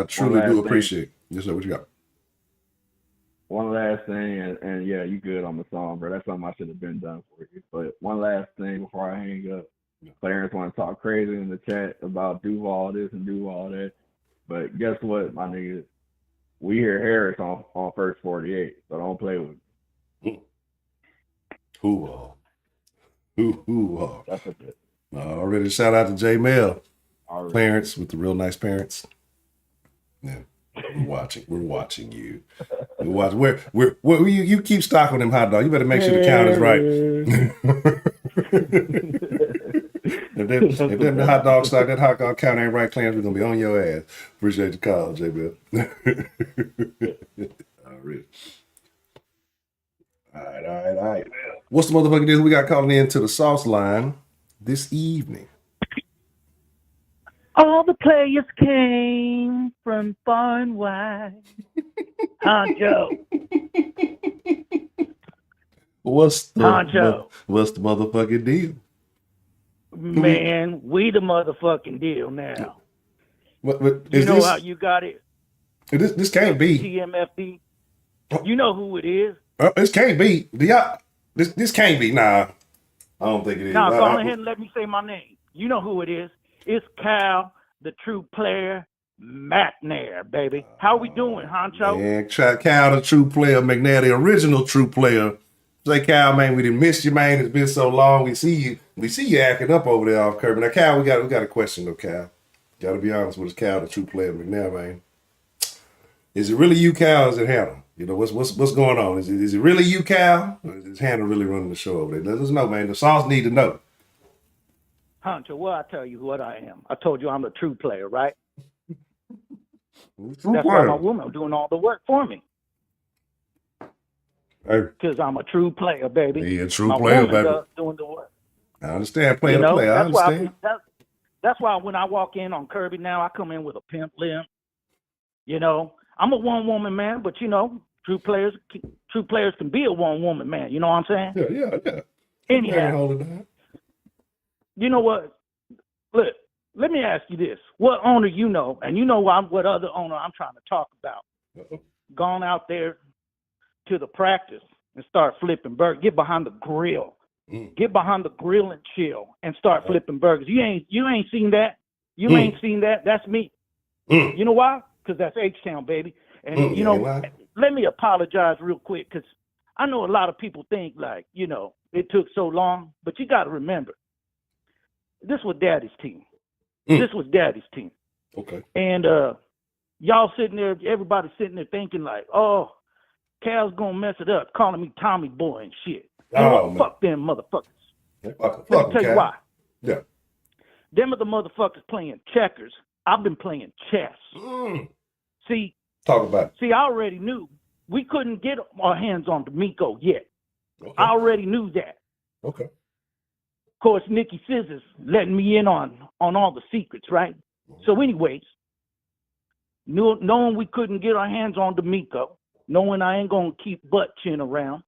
truly do appreciate. Yes, sir. What you got? One last thing, and yeah, you good on the song, bro. That's something I should have been done for you. But one last thing before I hang up. Clarence want to talk crazy in the chat about Duval this and Duval that. But guess what, my nigga? We hear Harris on first 48, so don't play with me. Who? That's a bit. Already shout out to J Mel. Clarence with the real nice parents. Yeah. We're watching you. You keep stocking them hot dogs. You better make sure the count is right. if then the hot dog stock, that hot dog count ain't right, Clarence, we're gonna be on your ass. Appreciate the call, J Bill. All right. What's the motherfucking deal? We got calling in to the sauce line this evening. All the players came from far and wide. Honcho. What's the Honcho. deal? Man, we the motherfucking deal now. What you know this, how you got it? This can't be. TMFD. You know who it is. This can't be. This can't be. Nah, I don't think it is. Now, go ahead and let me say my name. You know who it is. It's Cal the true player, McNair, baby. How we doing, Honcho? Man, Cal, the true player, McNair, the original true player. Say, Cal, man, we didn't miss you, man. It's been so long. We see you acting up over there off Kirby. Now, Cal, we got a question though, Cal. Gotta be honest with us, Cal, the true player, McNair, man. Is it really you, Cal, or is it Hannah? You know, what's going on? Is it really you, Cal? Or is Hannah really running the show over there? Let us know, man. The Sauce need to know. Honcho, well, I tell you what I am. I told you I'm a true player, right? True That's player. why my woman doing all the work for me. Hey, Because I'm a true player, baby. he a true my player, woman baby. does doing the work. I understand player You to know, player. I understand. That's why when I walk in on Kirby now, I come in with a pimp limp. You know, I'm a one-woman man, but, you know, true players can be a one-woman man. You know what I'm saying? Yeah. Anyhow, Hold it down. you know what? Look, let me ask you this. What owner you know, and you know what other owner I'm trying to talk about, gone out there to the practice and start flipping burgers, get behind the grill. Get behind the grill and chill and start flipping burgers. You ain't seen that. You ain't seen that. That's me. You know why? Because that's H-Town, baby. And, you know, let me apologize real quick because I know a lot of people think like, you know, it took so long. But you got to remember, this was Daddy's team. This was Daddy's team. Okay. And y'all sitting there, everybody sitting there thinking like, oh, Cal's going to mess it up, calling me Tommy Boy and shit. Fuck them motherfuckers. Let me tell you why. Yeah. Them are the motherfuckers playing checkers. I've been playing chess. See, talk about it. See, I already knew we couldn't get our hands on D'Amico yet. Okay. I already knew that. Okay. Of course, Nicky Scissors letting me in on all the secrets, right? So anyways, knowing we couldn't get our hands on D'Amico, knowing I ain't going to keep butt chin around,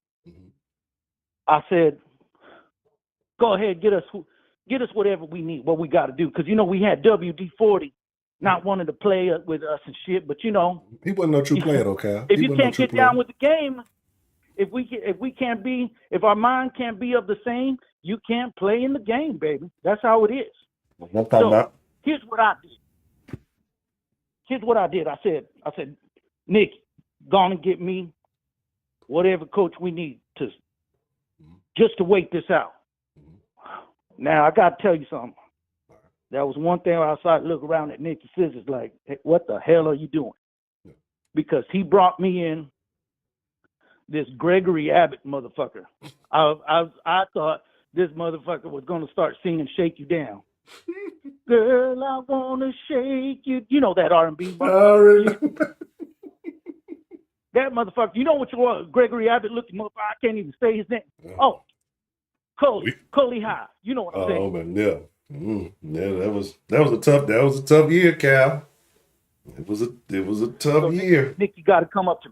I said, go ahead, get us whatever we need, what we got to do. Because, you know, we had WD-40 not wanting to play with us and shit. But, you know. He wasn't no true player, though, Cal. If you can't get down with the game, if our mind can't be of the same, you can't play in the game, baby. That's how it is. So here's what I did. I said, Nick, go on and get me whatever coach we need just to wait this out. Now, I got to tell you something. That was one thing I started to look around at Nicky Scissors like, hey, what the hell are you doing? Because he brought me in this Gregory Abbott motherfucker. I thought this motherfucker was going to start singing Shake You Down. Girl, I want to shake you. You know that R&B motherfucker. That motherfucker. You know what you want? Gregory Abbott looking motherfucker. I can't even say his name. Oh, Coley High. You know what I'm saying? Oh man, yeah. Yeah, that was a tough year, Cal. It was a tough year. Nicky got to come up to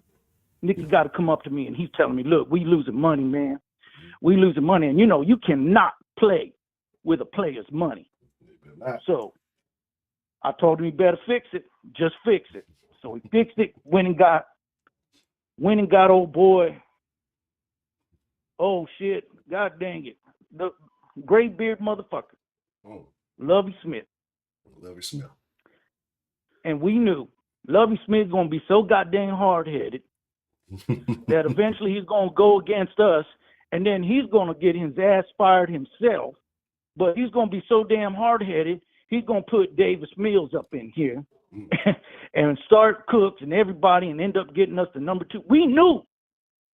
me, and he's telling me, "Look, we losing money, man. We losing money, and you know you cannot play with a player's money." So I told him he better fix it. Just fix it. So he fixed it. Went and got old boy. Oh shit! God dang it! The gray beard motherfucker. Lovey Smith. And we knew Lovey Smith's gonna be so goddamn hard-headed that eventually he's gonna go against us, and then he's gonna get his ass fired himself. But he's gonna be so damn hard-headed, he's gonna put Davis Mills up in here and start Cooks and everybody, and end up getting us the number 2. We knew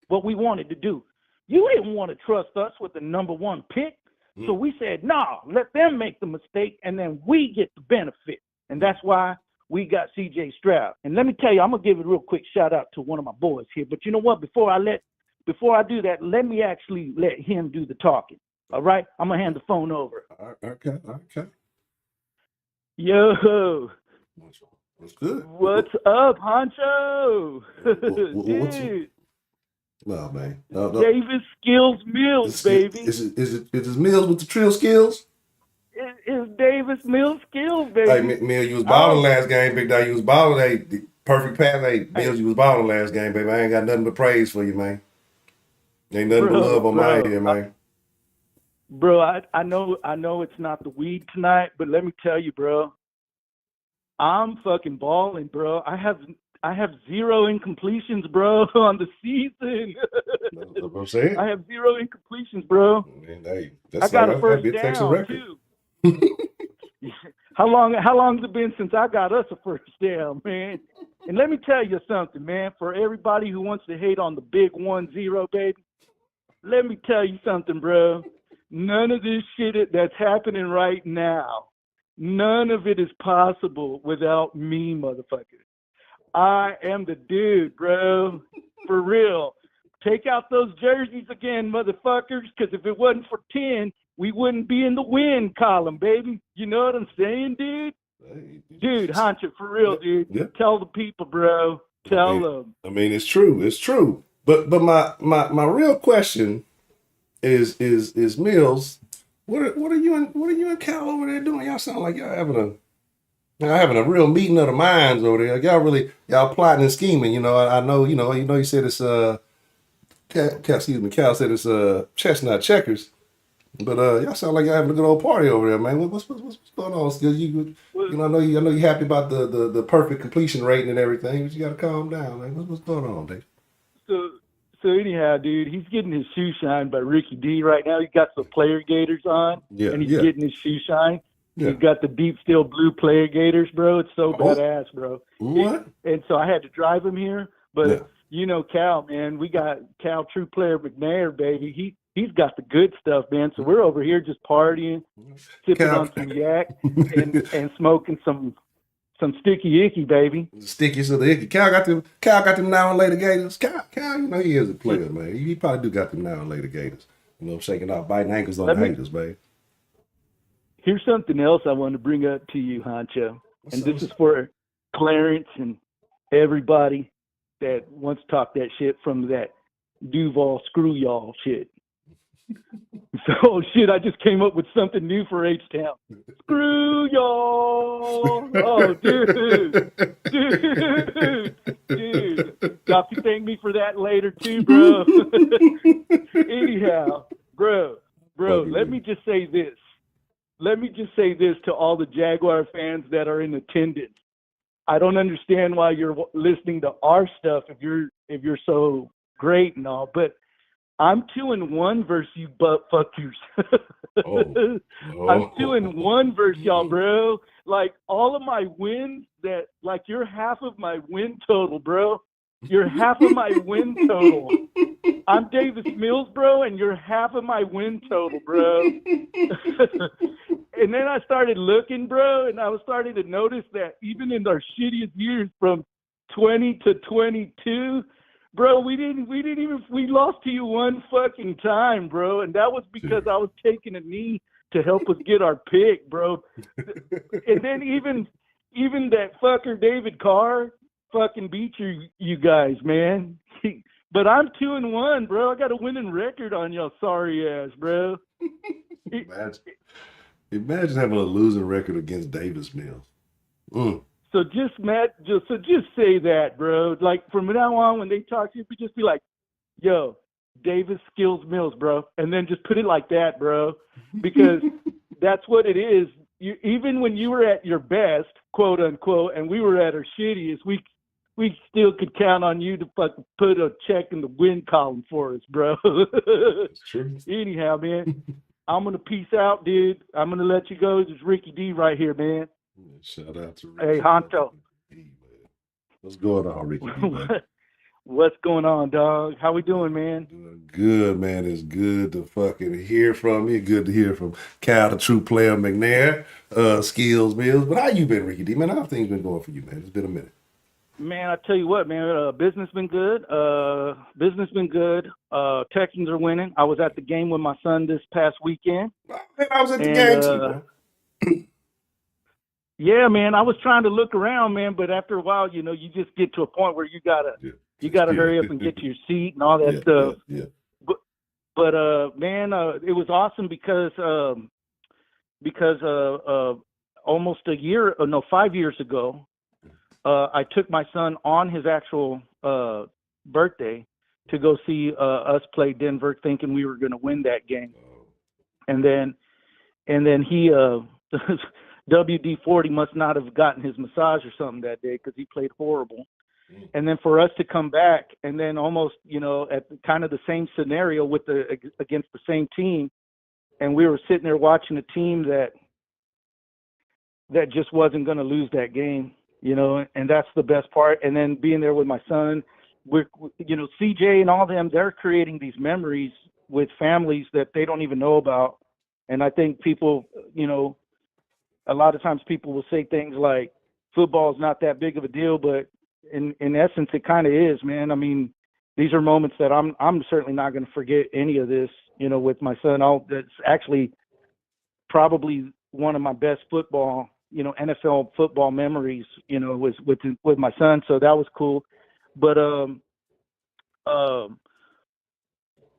what we wanted to do. You didn't want to trust us with the number 1 pick. So we said, nah, let them make the mistake, and then we get the benefit. And that's why we got C.J. Stroud. And let me tell you, I'm going to give a real quick shout-out to one of my boys here. But you know what? Before I do that, let me actually let him do the talking. All right? I'm going to hand the phone over. Okay. Yo. What's good? What's up, Honcho? Dude. No, man. No. Davis Skills Mills, baby. Is it Mills with the trill skills? It's Davis Mills Skills, baby. Hey, Mill, you was balling last game, big dog. You was balling. Hey, the perfect pass. Hey, Mills, you was balling last game, baby. I ain't got nothing but praise for you, man. Ain't nothing but love on my end, man. Bro, I know it's not the weed tonight, but let me tell you, bro. I'm fucking balling, bro. I have 0 incompletions, bro, on the season. That's what I'm saying. I have 0 incompletions, bro. Man, hey, I got a first that'd be a Texas down record. too. How long has it been since I got us a first down, man? And let me tell you something, man. For everybody who wants to hate on the big 1-0, baby, let me tell you something, bro. None of this shit that's happening right now, none of it is possible without me, motherfucker. I am the dude, bro. For real. Take out those jerseys again, motherfuckers, because if it wasn't for 10, we wouldn't be in the win column, baby. You know what I'm saying, dude? Dude, Honcho, for real, dude. Yeah. Tell the people, bro. Tell them. I mean, it's true. It's true. But my real question is Mills, what are you and Cal over there doing? Y'all sound like y'all having a real meeting of the minds over there. Like y'all plotting and scheming. You know, I know. You know. You said it's Cal said it's chestnut checkers. But y'all sound like y'all having a good old party over there, man. What's going on? Because I know you're happy about the perfect completion rate and everything, but you got to calm down, man. What's going on, Dave? So anyhow, dude, he's getting his shoe shined by Ricky D right now. He's got some player gators on, and he's getting his shoe shine. Yeah. He's got the deep steel blue player gators, bro. It's so badass, bro. What? And so I had to drive him here, but you know, Cal, man, we got Cal True Player McNair, baby. He's got the good stuff, man. So we're over here just partying, sipping on some yak, and smoking some sticky icky, baby. Sticky so the icky. Cal got them now and later gators. Cal, you know he is a player, man. He probably do got them now and later gators. You know, shaking out, biting ankles on the haters, baby. Here's something else I want to bring up to you, Honcho. And this is for Clarence and everybody that wants to talk that shit from that Duval screw y'all shit. So shit, I just came up with something new for H-Town. Screw y'all. Oh, dude. Y'all can thank me for that later too, bro. Anyhow, bro, let me just say this. Let me just say this to all the Jaguar fans that are in attendance. I don't understand why you're listening to our stuff if you're so great and all, but I'm 2-1 versus you butt fuckers. I'm 2-1 versus y'all, bro. Like all of my wins you're half of my win total, bro. You're half of my win total. I'm Davis Mills, bro, and you're half of my win total, bro. And then I started looking, bro, and I was starting to notice that even in our shittiest years from 20 to 22, bro, we lost to you one fucking time, bro. And that was because I was taking a knee to help us get our pick, bro. And then even that fucker David Carr fucking beat you guys, man. But I'm 2-1, bro. I got a winning record on y'all sorry ass, bro. Imagine having a losing record against Davis Mills. So just say that, bro. Like from now on, when they talk to you, just be like, "Yo, Davis Skills Mills, bro," and then just put it like that, bro, because that's what it is. Even when you were at your best, quote unquote, and we were at our shittiest, we still could count on you to fucking put a check in the win column for us, bro. That's true. Anyhow, man, I'm gonna peace out, dude. I'm gonna let you go. There's Ricky D right here, man. Shout out to Ricky. Hey, Honcho. What's going on, Ricky D? What's going on, dog? How we doing, man? Doing good, man. It's good to fucking hear from you. Good to hear from Cal, the True Player McNair, Skills Mills. But how you been, Ricky D? Man, how things been going for you, man? It's been a minute. Man, I tell you what, man. Business been good. Texans are winning. I was at the game with my son this past weekend. I was at the game too, man. Yeah, man. I was trying to look around, man, but after a while, you know, you just get to a point where you gotta hurry up and get to your seat and all that stuff. Yeah. But man, it was awesome because almost 5 years ago, I took my son on his actual birthday to go see us play Denver, thinking we were going to win that game. And then he WD-40 must not have gotten his massage or something that day because he played horrible. And then for us to come back and then almost, at kind of the same scenario against the same team, and we were sitting there watching a team that just wasn't going to lose that game, and that's the best part. And then being there with my son, CJ and all them, they're creating these memories with families that they don't even know about. And I think people, a lot of times people will say things like football is not that big of a deal, but in essence, it kind of is, man. I mean, these are moments that I'm certainly not going to forget any of this, with my son. That's actually probably one of my best football, NFL football memories, was with my son. So that was cool. But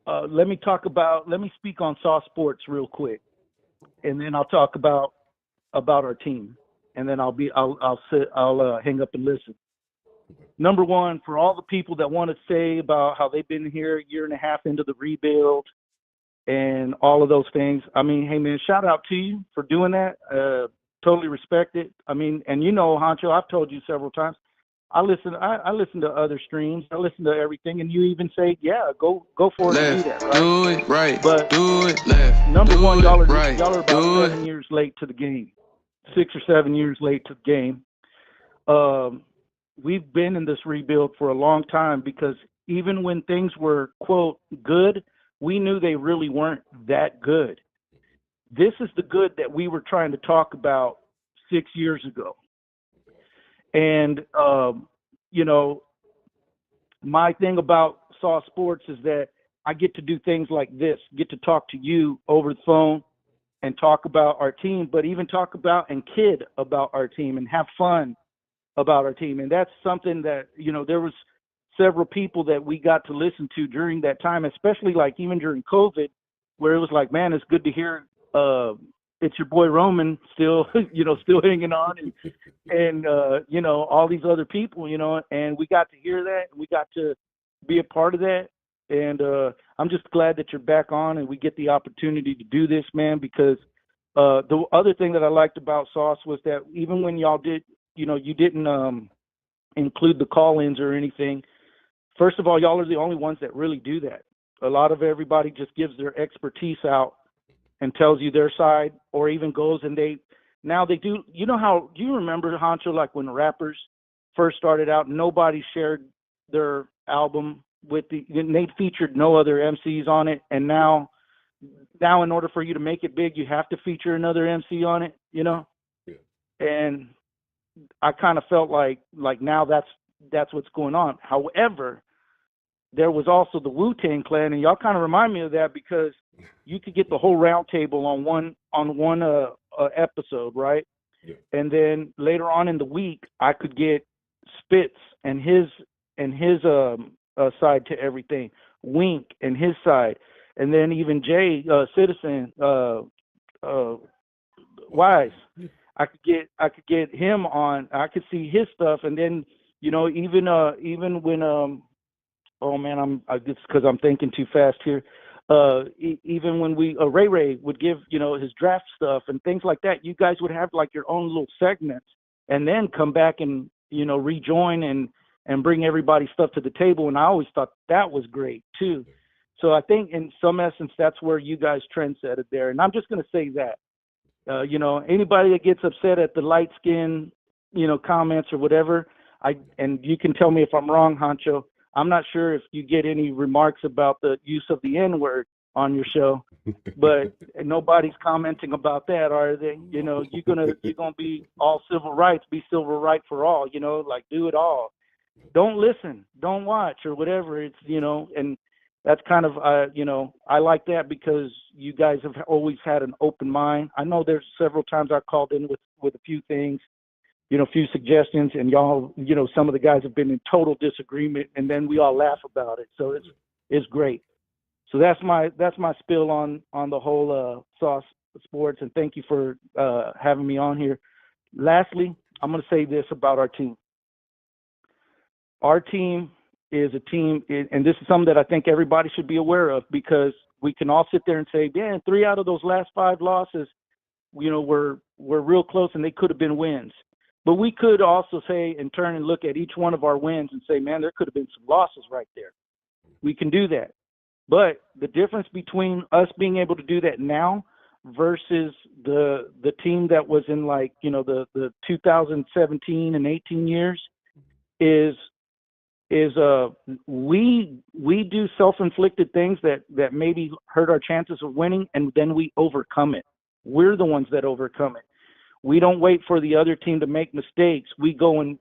let me speak on Saw Sports real quick, and then I'll talk about our team, and then I'll hang up and listen. Number one, for all the people that want to say about how they've been here a year and a half into the rebuild and all of those things, I mean, hey man, shout out to you for doing that. Totally respect it. I mean, and Honcho, I've told you several times, I listen to other streams. I listen to everything, and you even say, yeah, go for it and do that, right? Do it right, but do it left. Number one, y'all are right, about 7 years late to the game, 6 or 7 years late to the game. We've been in this rebuild for a long time because even when things were, quote, good, we knew they really weren't that good. This is the good that we were trying to talk about 6 years ago. And, my thing about Saw Sports is that I get to do things like this, get to talk to you over the phone and talk about our team, but even talk about and kid about our team and have fun about our team. And that's something that, there was several people that we got to listen to during that time, especially like even during COVID, where it was like, man, it's good to hear it's your boy Roman still, still hanging on and all these other people, and we got to hear that and we got to be a part of that. And I'm just glad that you're back on and we get the opportunity to do this, man, because the other thing that I liked about Sauce was that even when y'all did, you didn't include the call-ins or anything. First of all, y'all are the only ones that really do that. A lot of everybody just gives their expertise out and tells you their side, or even goes and they do. Do you remember, Honcho, like when rappers first started out, nobody shared their album they featured no other MCs on it, and now in order for you to make it big, you have to feature another MC on it, Yeah. And I kind of felt like now that's what's going on. However, there was also the Wu-Tang Clan, and y'all kind of remind me of that because you could get the whole round table on one episode, right? Yeah. And then later on in the week, I could get Spitz and his side to everything, Wink and his side, and then even Jay Citizen Wise. I could get him on. I could see his stuff, and then even when oh man, it's because I'm thinking too fast here. Even when Ray would give his draft stuff and things like that, you guys would have like your own little segments, and then come back and rejoin and bring everybody's stuff to the table. And I always thought that was great too. So I think in some essence that's where you guys trendsetted there. And I'm just going to say that. Anybody that gets upset at the light skin, comments or whatever, and you can tell me if I'm wrong, Honcho. I'm not sure if you get any remarks about the use of the N-word on your show, but nobody's commenting about that, are they? You're gonna be all civil rights, be civil right for all, like do it all. Don't listen, don't watch or whatever. It's and that's kind of I like that because you guys have always had an open mind. I know there's several times I called in with a few things, a few suggestions, and y'all, some of the guys have been in total disagreement, and then we all laugh about it. So it's great. So that's my spill on the whole Sauce Sports, and thank you for having me on here. Lastly, I'm going to say this about our team. Our team is a team, and this is something that I think everybody should be aware of, because we can all sit there and say, man, 3 out of those last 5 losses, were real close and they could have been wins. But we could also say in turn and look at each one of our wins and say, man, there could have been some losses right there. We can do that. But the difference between us being able to do that now versus the team that was in the 2017 and 18 years is we do self-inflicted things that maybe hurt our chances of winning, and then we overcome it. We're the ones that overcome it. We don't wait for the other team to make mistakes. We go and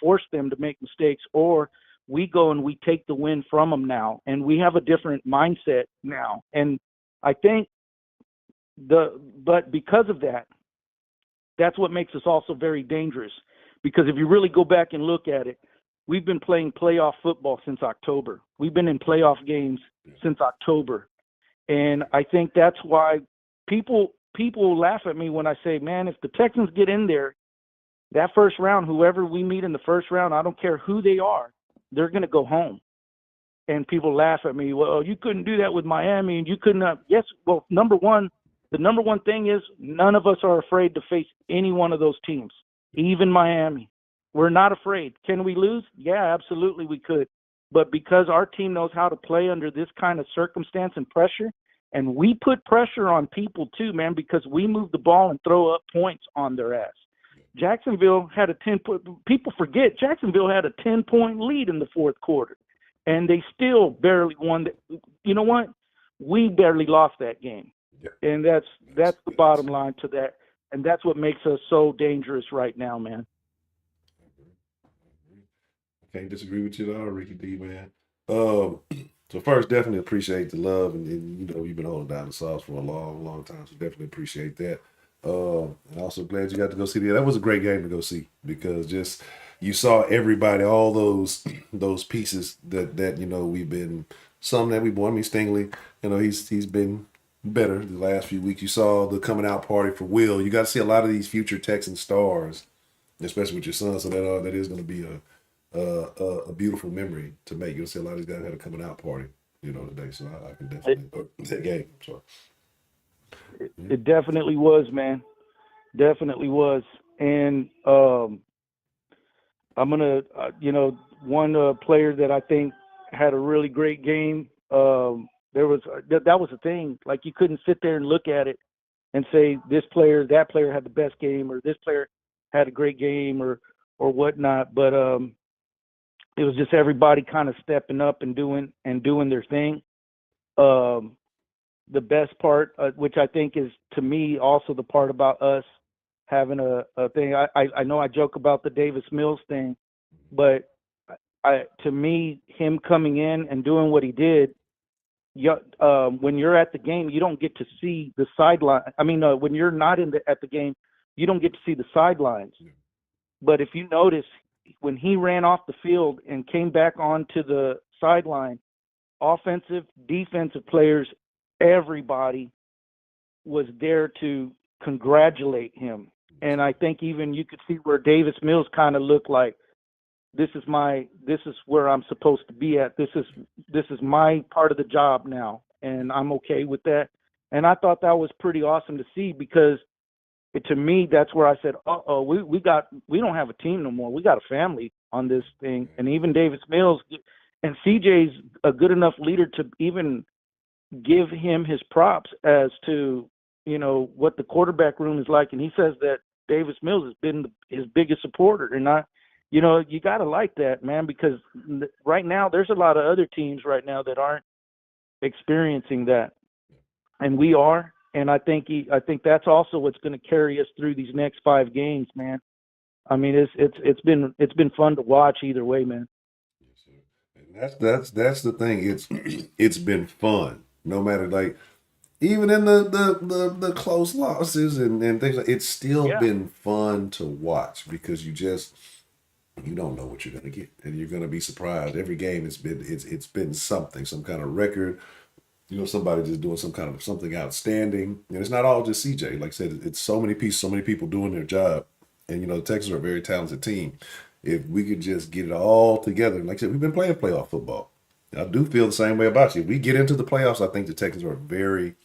force them to make mistakes, or we go and we take the win from them now, and we have a different mindset now. And I think but because of that, that's what makes us also very dangerous. Because if you really go back and look at it, we've been playing playoff football since October. We've been in playoff games since October. And I think that's why people laugh at me when I say, man, if the Texans get in there, that first round, whoever we meet in the first round, I don't care who they are, they're going to go home. And people laugh at me, well, you couldn't do that with Miami, and you couldn't. Yes, well, the number one thing is none of us are afraid to face any one of those teams, even Miami. We're not afraid. Can we lose? Yeah, absolutely we could. But because our team knows how to play under this kind of circumstance and pressure, and we put pressure on people too, man, because we move the ball and throw up points on their ass. Jacksonville had a 10-point – people forget Jacksonville had a 10-point lead in the fourth quarter, and they still barely won. You know what? We barely lost that game. Yeah. And that's the bottom line to that, and that's what makes us so dangerous right now, man. I can't disagree with you at all, Ricky D, man. So first, definitely appreciate the love, and you've been holding down the sauce for a long, long time, so definitely appreciate that. And also glad you got to go see that. That was a great game to go see, because just you saw everybody, all those pieces that we've been, some that we won. I mean, Stingley, he's been better the last few weeks. You saw the coming out party for Will. You got to see a lot of these future Texan stars, especially with your son. So that is going to be a beautiful memory to make. You'll see a lot of these guys had a coming out party, today. So I can definitely that game. I'm sorry. It definitely was, man. Definitely was. And I'm gonna, one player that I think had a really great game. That was a thing. Like, you couldn't sit there and look at it and say this player, that player had the best game, or this player had a great game, or whatnot. But it was just everybody kind of stepping up and doing their thing. The best part, which I think is, to me, also the part about us having a thing. I know I joke about the Davis Mills thing, but to me, him coming in and doing what he did, when you're at the game, you don't get to see the sideline. I mean, when you're not at the game, you don't get to see the sidelines. But if you notice, when he ran off the field and came back onto the sideline, offensive, defensive players, everybody was there to congratulate him. And I think even you could see where Davis Mills kind of looked like, this is where I'm supposed to be at. This is my part of the job now, and I'm okay with that. And I thought that was pretty awesome to see, because to me, that's where I said, we don't have a team no more. We got a family on this thing. And even Davis Mills and CJ's a good enough leader to even give him his props as to, what the quarterback room is like. And he says that Davis Mills has been his biggest supporter. And you got to like that, man, because right now there's a lot of other teams right now that aren't experiencing that. And we are. And I think that's also what's going to carry us through these next 5 games, man. I mean, it's been fun to watch either way, man. And that's the thing. It's been fun, no matter, like, even in the close losses and things like, it's still been fun to watch, because you don't know what you're gonna get, and you're gonna be surprised. Every game it's been something, some kind of record. Somebody just doing something outstanding. And it's not all just CJ. Like I said, it's so many pieces, so many people doing their job. And, the Texans are a very talented team. If we could just get it all together. Like I said, we've been playing playoff football. I do feel the same way about you. If we get into the playoffs, I think the Texans are a very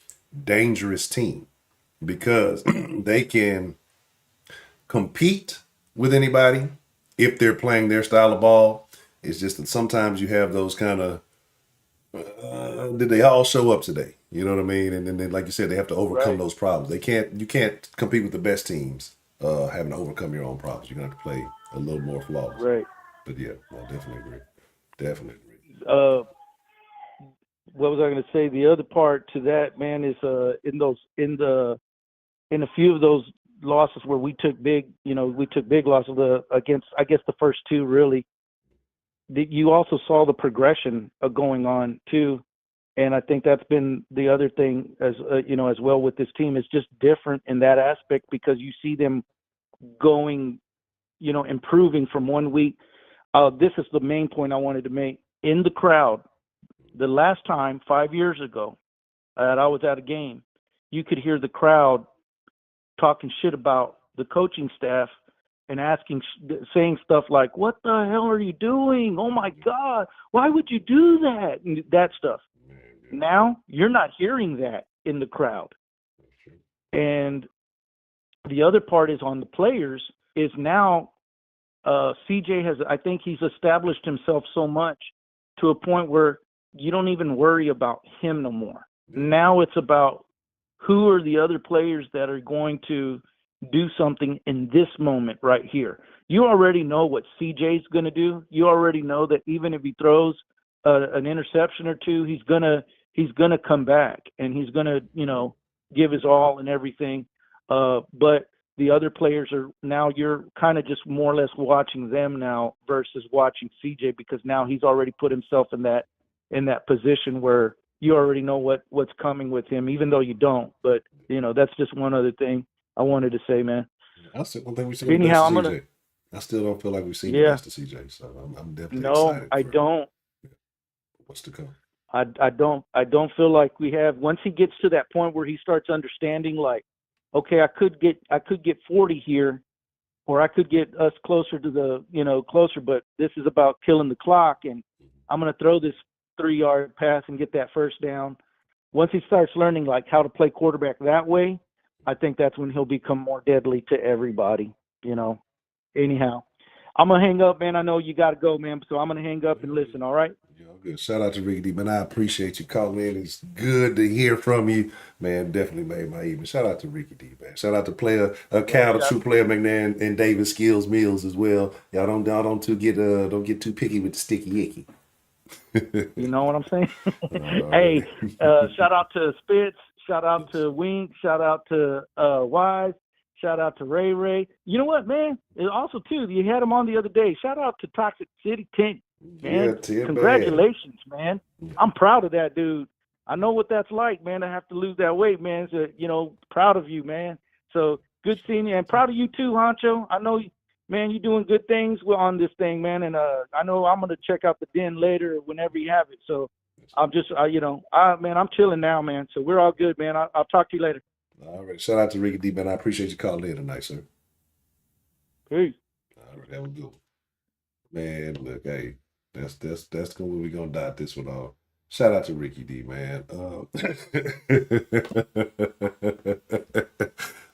dangerous team. because they can compete with anybody if they're playing their style of ball. It's just that sometimes you have those kind of, did they all show up today? You know what I mean? And then, like you said, they have to overcome those problems. You can't compete with the best teams having to overcome your own problems. You're going to have to play a little more flawless. Right. But yeah, I definitely agree. Definitely agree. What was I going to say? The other part to that, man, is in a few of those losses where we took big losses against, I guess, the first two really. You also saw the progression going on too, and I think that's been the other thing as as well with this team is just different in that aspect because you see them going, improving from 1 week. This is the main point I wanted to make. In the crowd, the last time 5 years ago, I was at a game, you could hear the crowd talking shit about the coaching staff and saying stuff like, "What the hell are you doing? Oh my God, why would you do that?" And that stuff. Now you're not hearing that in the crowd. And the other part is on the players is now CJ I think he's established himself so much to a point where you don't even worry about him no more. Now it's about who are the other players that are going to do something in this moment right here. You already know what CJ's going to do. You already know that even if he throws an interception or two, he's gonna come back and he's gonna give his all and everything. But the other players are now you're kind of just more or less watching them now versus watching CJ because now he's already put himself in that position where you already know what's coming with him, even though you don't. But that's just one other thing I wanted to say, man. I still don't think we've seen the best of CJ. I still don't feel like we've seen the best of CJ. So I'm definitely excited. No, I don't. What's to come? I don't feel like we have. Once he gets to that point where he starts understanding, like, okay, I could get 40 here, or I could get us closer to the closer, but this is about killing the clock, and I'm gonna throw this 3-yard pass and get that first down. Once he starts learning like how to play quarterback that way, I think that's when he'll become more deadly to everybody, Anyhow, I'm going to hang up, man. I know you got to go, man. So I'm going to hang up and listen, all right? Yeah, good. Shout out to Ricky D, man. I appreciate you calling in. It's good to hear from you. Man, definitely made my evening. Shout out to Ricky D, man. Shout out to true player McNair and David Skills Mills as well. Y'all don't get too picky with the sticky icky. You know what I'm saying? Hey, shout out to Spitz. Shout out to Wink. Shout out to Wise. Shout out to Ray. You know what, man? And also, too, you had him on the other day. Shout out to Toxic City 10. Man, yeah, congratulations, man. I'm proud of that dude. I know what that's like, man, to have to lose that weight, man. So, proud of you, man. So, good seeing you. And proud of you, too, Honcho. I know, man, you're doing good things on this thing, man. And I know I'm going to check out the den later whenever you have it. So, I'm just, man, I'm chilling now, man. So we're all good, man. I'll talk to you later. All right. Shout out to Ricky D, man. I appreciate you calling in tonight, sir. Peace. All right. That was good. Man, look, hey, that's cool. We're going to dot this one off. Shout out to Ricky D, man.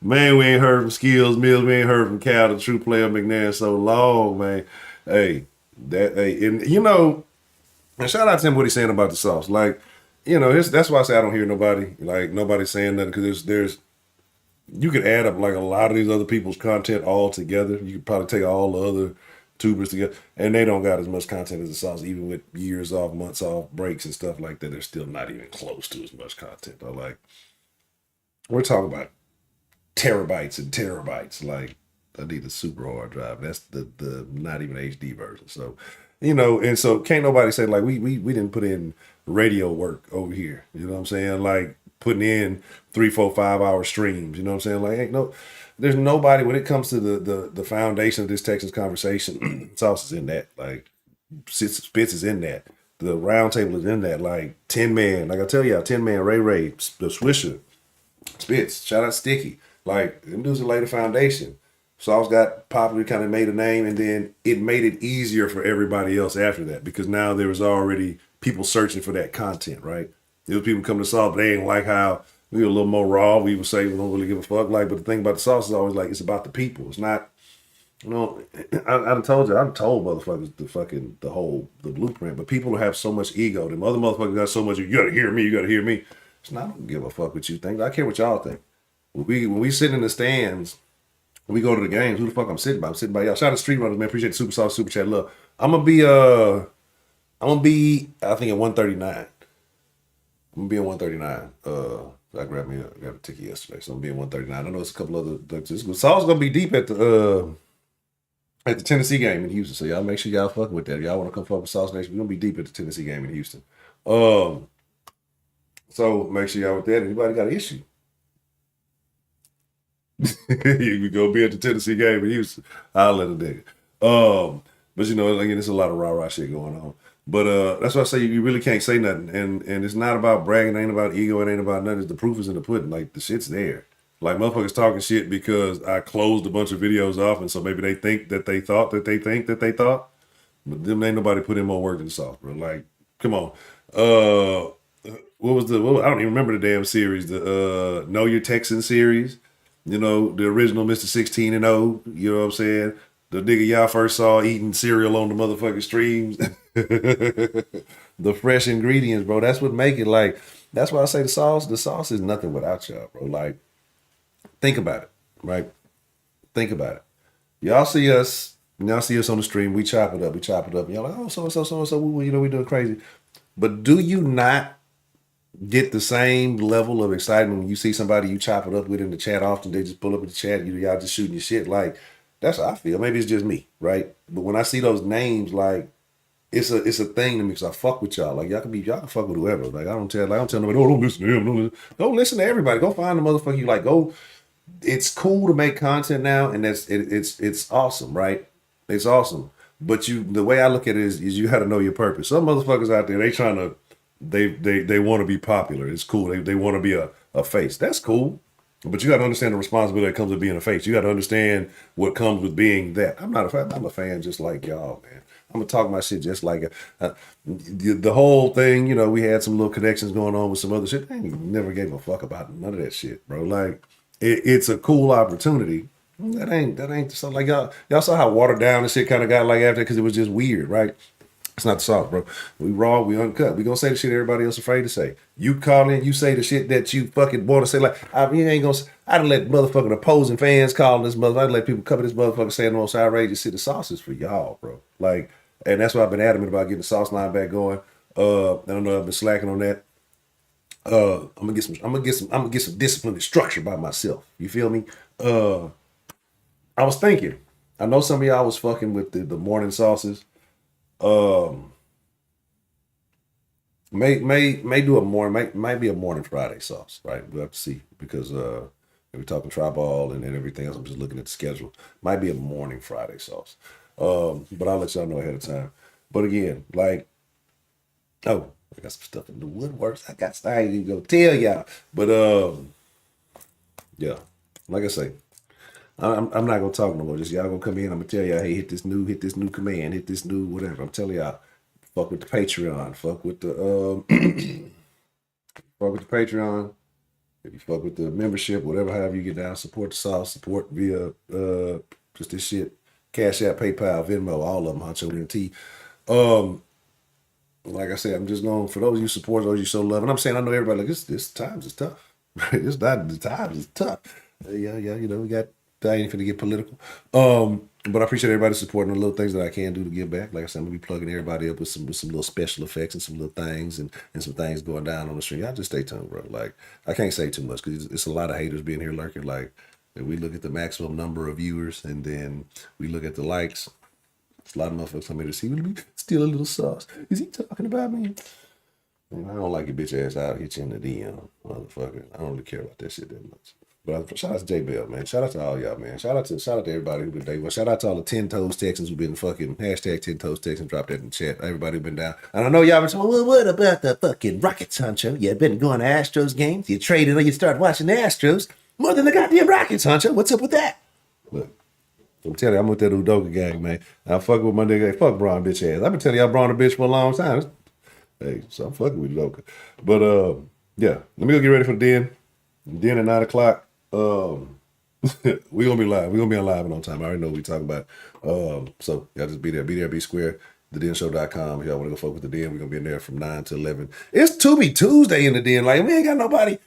Man, we ain't heard from Skills Mills. We ain't heard from Cal, the true player McNair, so long, man. Hey, and and shout out to him what he's saying about the sauce. Like, that's why I say I don't hear nobody saying nothing, because you could add up like a lot of these other people's content all together. You could probably take all the other tubers together, and they don't got as much content as the sauce, even with years off, months off, breaks and stuff like that. They're still not even close to as much content. Though, like, we're talking about terabytes and terabytes. Like, I need a super hard drive. That's the not even HD version. So, and so can't nobody say like we didn't put in radio work over here. You know what I'm saying? Like putting in 3, 4, 5 hour streams. You know what I'm saying? Like, there's nobody when it comes to the foundation of this Texans conversation. Sauce is in that. Like Spitz is in that. The round table is in that. Like 10-man. Like I tell y'all, 10-man Ray, the Swisher, Spitz. Shout out Sticky. Like them dudes that laid the foundation. Sauce got popular, kind of made a name, and then it made it easier for everybody else after that, because now there was already people searching for that content, right? There was people coming to Sauce, but they ain't like how, We were a little more raw. We would say we don't really give a fuck. Like, but the thing about the sauce is always like it's about the people. It's not. You know, I told motherfuckers the blueprint, but people have so much ego. Them other motherfuckers got so much. You gotta hear me. You gotta hear me. It's not. I don't give a fuck what you think. I care what y'all think. When we sit in the stands, we go to the games. Who the fuck I'm sitting by? I'm sitting by y'all. Shout out to Street Runners, man. Appreciate the super sauce, super chat, love. I'm gonna be I think at 139. I'm gonna be at 139. I grabbed a ticket yesterday, so I'm gonna be at 139. I know it's a couple other. Saul's gonna be deep at the Tennessee game in Houston. So y'all make sure y'all fucking with that. Y'all want to come fuck with Sauce Nation, we're gonna be deep at the Tennessee game in Houston. So make sure y'all with that. Anybody got an issue? You go be at the Tennessee game in Houston. I'll let a nigga. But you know, again, there's a lot of rah-rah shit going on. But that's why I say you really can't say nothing. And it's not about bragging, it ain't about ego, it ain't about nothing. The proof is in the pudding. Like the shit's there. Like motherfuckers talking shit because I closed a bunch of videos off, and so maybe they think that they thought that they think that they thought. But them ain't nobody put in more work than the Sauce, bro. Like, come on. I don't even remember the damn series. The Know Your Texans series. You know, the original Mr. 16-0. You know what I'm saying? The nigga y'all first saw eating cereal on the motherfucking streams. The fresh ingredients, bro. That's what make it like. That's why I say the sauce is nothing without y'all, bro. Like, think about it, right? Think about it. Y'all see us on the stream. We chop it up. Y'all like, oh, so, you know, we doing crazy. But do you not get the same level of excitement when you see somebody you chop it up with in the chat often? They just pull up in the chat. Y'all just shooting your shit. Like, that's how I feel. Maybe it's just me, right? But when I see those names, like, it's a thing to me because I fuck with y'all. Like, y'all can fuck with whoever. Like, I don't tell nobody, oh, don't listen to him. Don't listen to everybody. Go find the motherfucker you like. Go. It's cool to make content now, and it's awesome, right? It's awesome. But the way I look at it is you got to know your purpose. Some motherfuckers out there, they want to be popular. It's cool. They want to be a face. That's cool. But you got to understand the responsibility that comes with being a face. You got to understand what comes with being that. I'm not a fan. I'm a fan just like y'all, man. I'm gonna talk my shit just like the whole thing. You know, we had some little connections going on with some other shit. I never gave a fuck about none of that shit, bro. Like, it's a cool opportunity. That ain't so like y'all saw how watered down the shit kind of got like after because it was just weird, right? It's not the sauce, bro. We raw, we uncut. We gonna say the shit everybody else afraid to say. You call in, you say the shit that you fucking want to say. Like, I done let motherfucking opposing fans call this motherfucker. I done let people cover this motherfucker saying the most outrageous shit. The sauce is for y'all, bro. Like, and that's why I've been adamant about getting the sauce line back going. I don't know, I've been slacking on that. I'm gonna get some discipline and structure by myself. You feel me? I was thinking. I know some of y'all was fucking with the morning sauces. May do a morning, might be a morning Friday sauce, right? We'll have to see because we're talking tri-ball and everything else. I'm just looking at the schedule. Might be a morning Friday sauce. But I'll let y'all know ahead of time. But again, like, I got some stuff in the woodworks. I ain't even gonna tell y'all. But yeah, like I say, I'm not gonna talk no more. Just y'all gonna come in. I'm gonna tell y'all, hey, hit this new command, hit this new whatever. I'm telling y'all, fuck with the Patreon, fuck with the Patreon. If you fuck with the membership, whatever, however you get down, support the sauce, support via just this shit, Cash App, PayPal, Venmo, all of them, Honcho NT. Like I said, I'm just going for those of you support, those you so love. And I'm saying I know everybody like this times is tough. Right? It's not the times is tough. Yeah, you know, we got I ain't finna get political. But I appreciate everybody supporting the little things that I can do to give back. Like I said, I'm gonna be plugging everybody up with some little special effects and some little things and some things going down on the stream. Y'all just stay tuned, bro. Like, I can't say too much because it's a lot of haters being here lurking. Like, if we look at the maximum number of viewers and then we look at the likes, it's a lot of motherfuckers come here to see, will be still a little sauce. Is he talking about me? Man, I don't like your bitch ass out, hit you in the DM, motherfucker. I don't really care about that shit that much. But shout out to J Bell, man. Shout out to all y'all, man. Shout out to everybody who been day one. Shout out to all the 10 Toes Texans who've been fucking hashtag 10 Toes Texans. Drop that in the chat. Everybody been down. And I know y'all been saying, well, what about the fucking Rockets, Honcho? You been going to Astros games? You traded or you start watching the Astros more than the goddamn Rockets, Honcho. What's up with that? Look, I'm telling you, I'm with that Udoka gang, man. I'm fucking with my nigga. Fuck Braun, bitch ass. I've been telling y'all Braun a bitch for a long time. Hey, so I'm fucking with Udoka. But yeah, let me go get ready for the den. Then at 9 o'clock, we're gonna be live. We're gonna be on live and on time. I already know what we're talking about. So y'all just be there, be square, thedenshow.com. If y'all want to go fuck with the den, we're gonna be in there from 9 to 11. It's Tuesday in the den. Like, we ain't got nobody.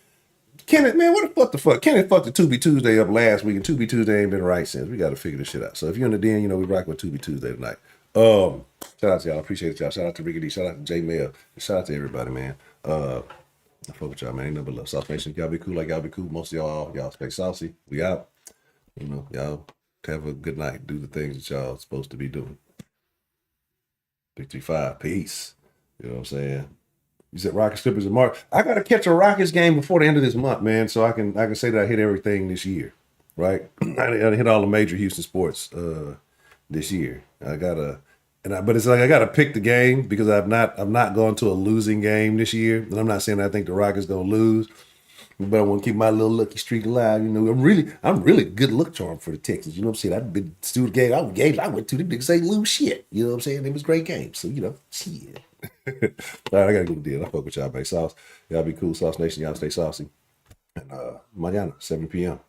Kenneth, man, what the fuck? Kenneth fucked the Tuesday up last week, and Tuesday ain't been right since. We got to figure this shit out. So if you're in the den, you know, we rock with Tuesday tonight. Shout out to y'all. Appreciate y'all. Shout out to Ricky D. Shout out to J Mail. Shout out to everybody, man. I fuck with y'all, man. Ain't nothing but love. Sauce Nation, y'all be cool like y'all be cool. Most of y'all stay saucy. We out. You know, y'all have a good night. Do the things that y'all supposed to be doing. 335. Peace. You know what I'm saying? You said Rockets Clippers in March. I gotta catch a Rockets game before the end of this month, man, so I can say that I hit everything this year, right? I hit all the major Houston sports this year. But it's like I gotta pick the game because I've not gone to a losing game this year, and I'm not saying I think the Rockets gonna lose, but I want to keep my little lucky streak alive. You know, I'm really good luck charm for the Texans. You know what I'm saying? I've been to the games I went to. The niggas ain't lose shit. You know what I'm saying? It was great games. So, you know, shit. All right, I gotta go to the deal. I fuck with y'all, baby. Sauce. Y'all be cool. Sauce Nation. Y'all stay saucy. And mañana, 7 p.m.